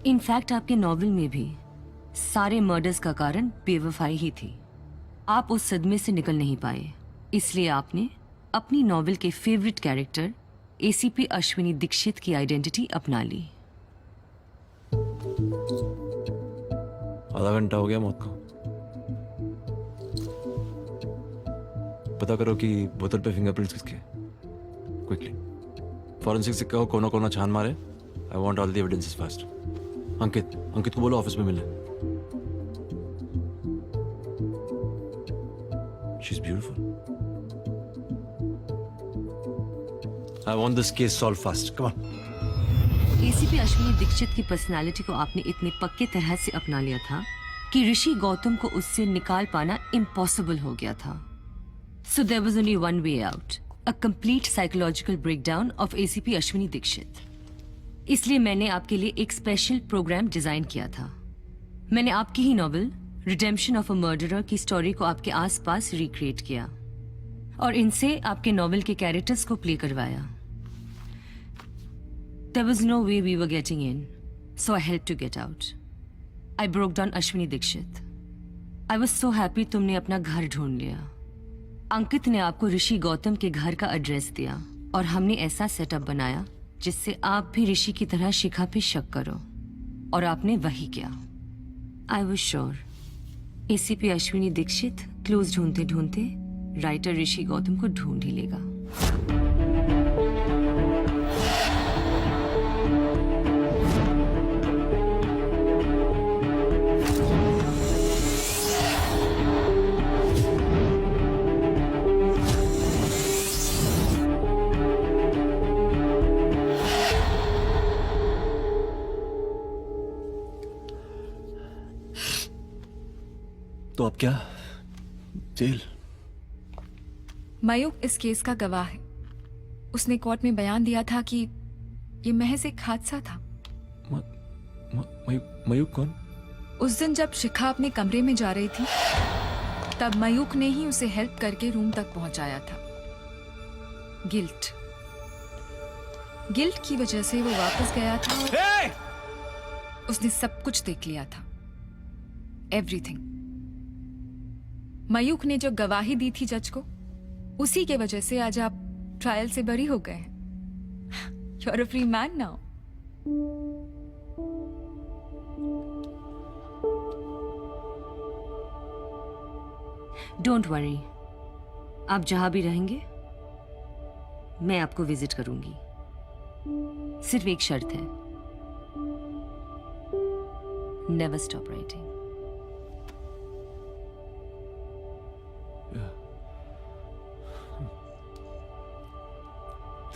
इनफैक्ट आपके नॉवेल में भी सारे मर्डर्स का कारण बेवफाई ही थी. आप उस सदमे से निकल नहीं पाए, इसलिए आपने अपनी नॉवेल के favourite character ACP Ashwini Dixit की आइडेंटिटी अपना ली. आधा घंटा हो गया मौत को. पता करो कि बोतल पे फिंगरप्रिंट्स किसके. क्विकली. फॉरेंसिक से कहो कोना कोना छान मारे. I want all the evidences fast. Ankit को बोलो ऑफिस में मिले. She's beautiful. I want this case solved fast. Come on. ACP Ashwini Dixit की पर्सनालिटी को आपने इतने पक्के तरह से अपना लिया था कि ऋषि गौतम को उससे निकाल पाना इम्पॉसिबल हो गया था. So there was only one way out, a complete psychological breakdown of ACP Ashwini Dixit. इसलिए मैंने आपके लिए एक स्पेशल प्रोग्राम डिजाइन किया था. मैंने आपकी ही novel redemption of a murderer की स्टोरी को आपके आसपास रिक्रिएट किया और इनसे आपके नॉवेल के कैरेक्टर्स को प्ले करवाया. There was no way we were getting in, so I helped to get out. I broke down Ashwini Dixit. I was so happy तुमने अपना घर ढूंढ लिया. अंकित ने आपको ऋषि गौतम के घर का एड्रेस दिया और हमने ऐसा सेटअप बनाया जिससे आप भी ऋषि की तरह शिखा पे शक करो, और आपने वही किया. I was sure ACP Ashwini Dixit clues ढूंढते ढूंढते राइटर ऋषि गौतम को ढूंढ ही लेगा. तो अब क्या? जेल? मयूक इस केस का गवाह है. उसने कोर्ट में बयान दिया था कि ये महज एक हादसा था. मयूक कौन? उस दिन जब शिखा अपने कमरे में जा रही थी तब मयूक ने ही उसे हेल्प करके रूम तक पहुंचाया था. गिल्ट की वजह से वो वापस गया था और उसने सब कुछ देख लिया था. एवरीथिंग. मयूक ने जो गवाही दी थी जज को, उसी के वजह से आज आप ट्रायल से बरी हो गए. You are a free man now. Don't worry, आप जहां भी रहेंगे मैं आपको विजिट करूंगी। सिर्फ एक शर्त है, never stop writing.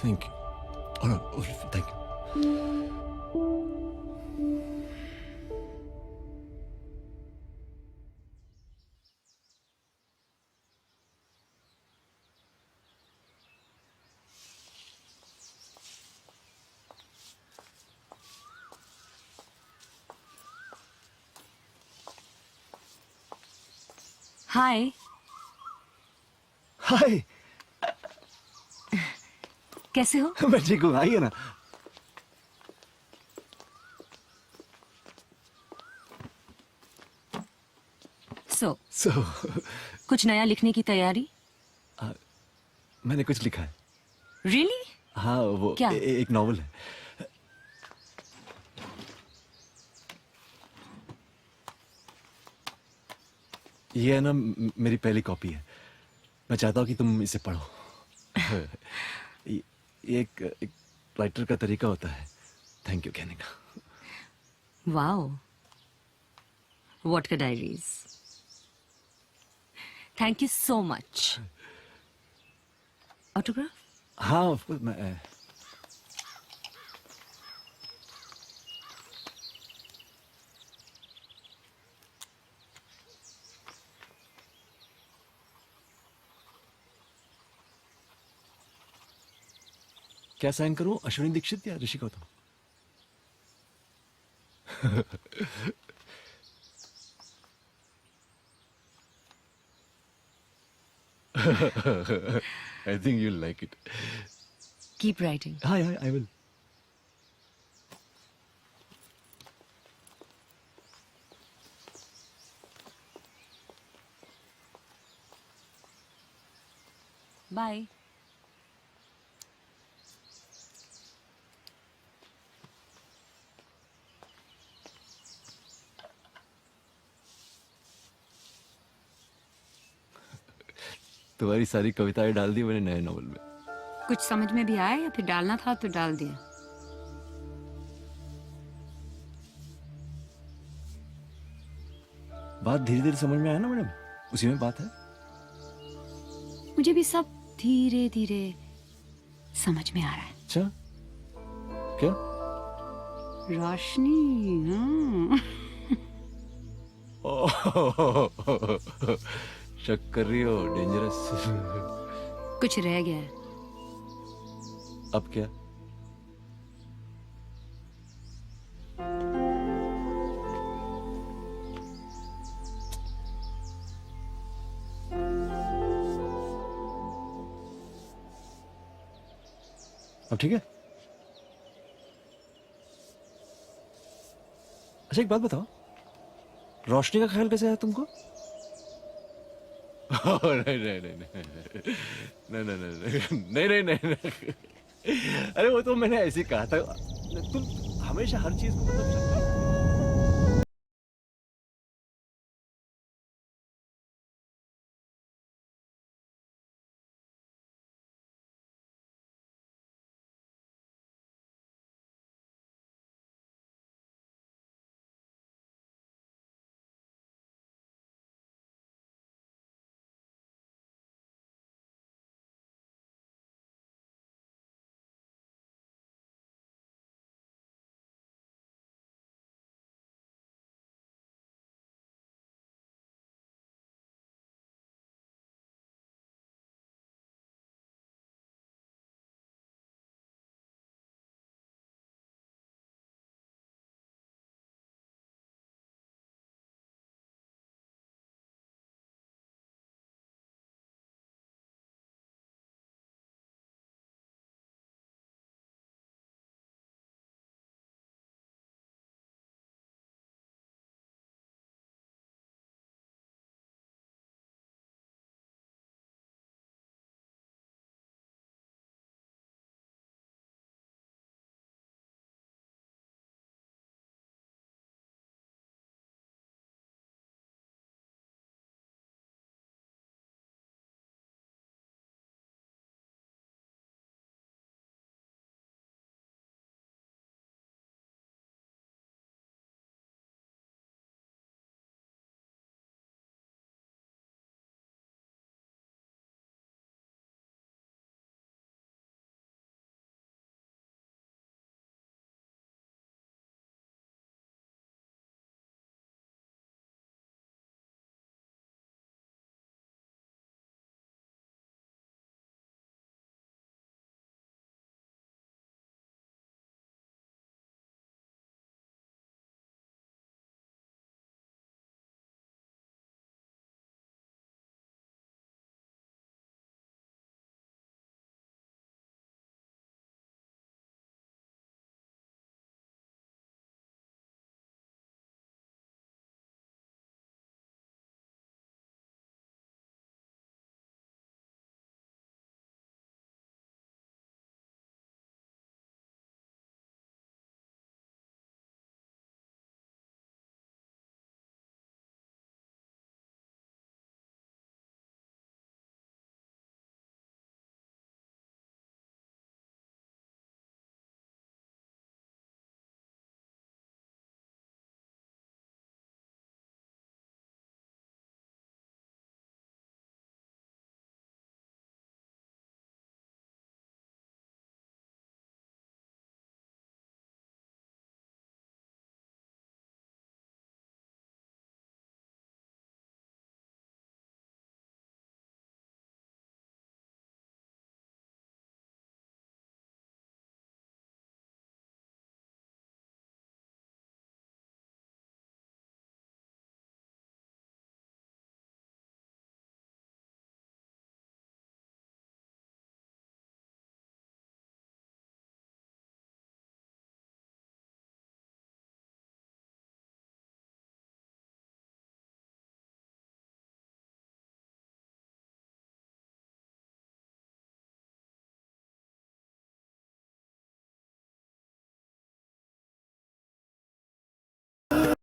Thank you. Thank you. Hi. Hi. कैसे हो? मैं ठीक हूँ, आइए ना। सो कुछ नया लिखने की तैयारी? मैंने कुछ लिखा है। रियली? हाँ, वो क्या? एक नॉवल है। ये है ना, मेरी पहली कॉपी है। मैं चाहता हूँ कि तुम इसे पढ़ो। ये एक राइटर का तरीका होता है थैंक यू कहने का। Wow, vodka diaries. Thank you so much. Autograph? हाँ, ऑफ कोर्स। मैं क्या साइन करूं, अश्विनी दीक्षित या ऋषि Gautam? I think you'll like it. Keep writing. हाँ, I will. Bye. तुम्हारी सारी कविताएं डाल दी मैंने नए नॉवल में। कुछ समझ में भी आया या फिर डालना था तो डाल दिया? बात धीरे धीरे समझ में आया ना मैडम, उसी में बात है। मुझे भी सब धीरे धीरे समझ में आ रहा है। अच्छा, क्या? रोशनी। हाँ। शक कर रही हो? डेंजरस। कुछ रह गया है। अब क्या? अब ठीक है? अच्छा, एक बात बताओ, रोशनी का ख्याल कैसे आया तुमको? नहीं नहीं नहीं नहीं नहीं नहीं नहीं नहीं नहीं। अरे वो तो मैंने ऐसे ही कहा था। तुम हमेशा हर चीज को मतलब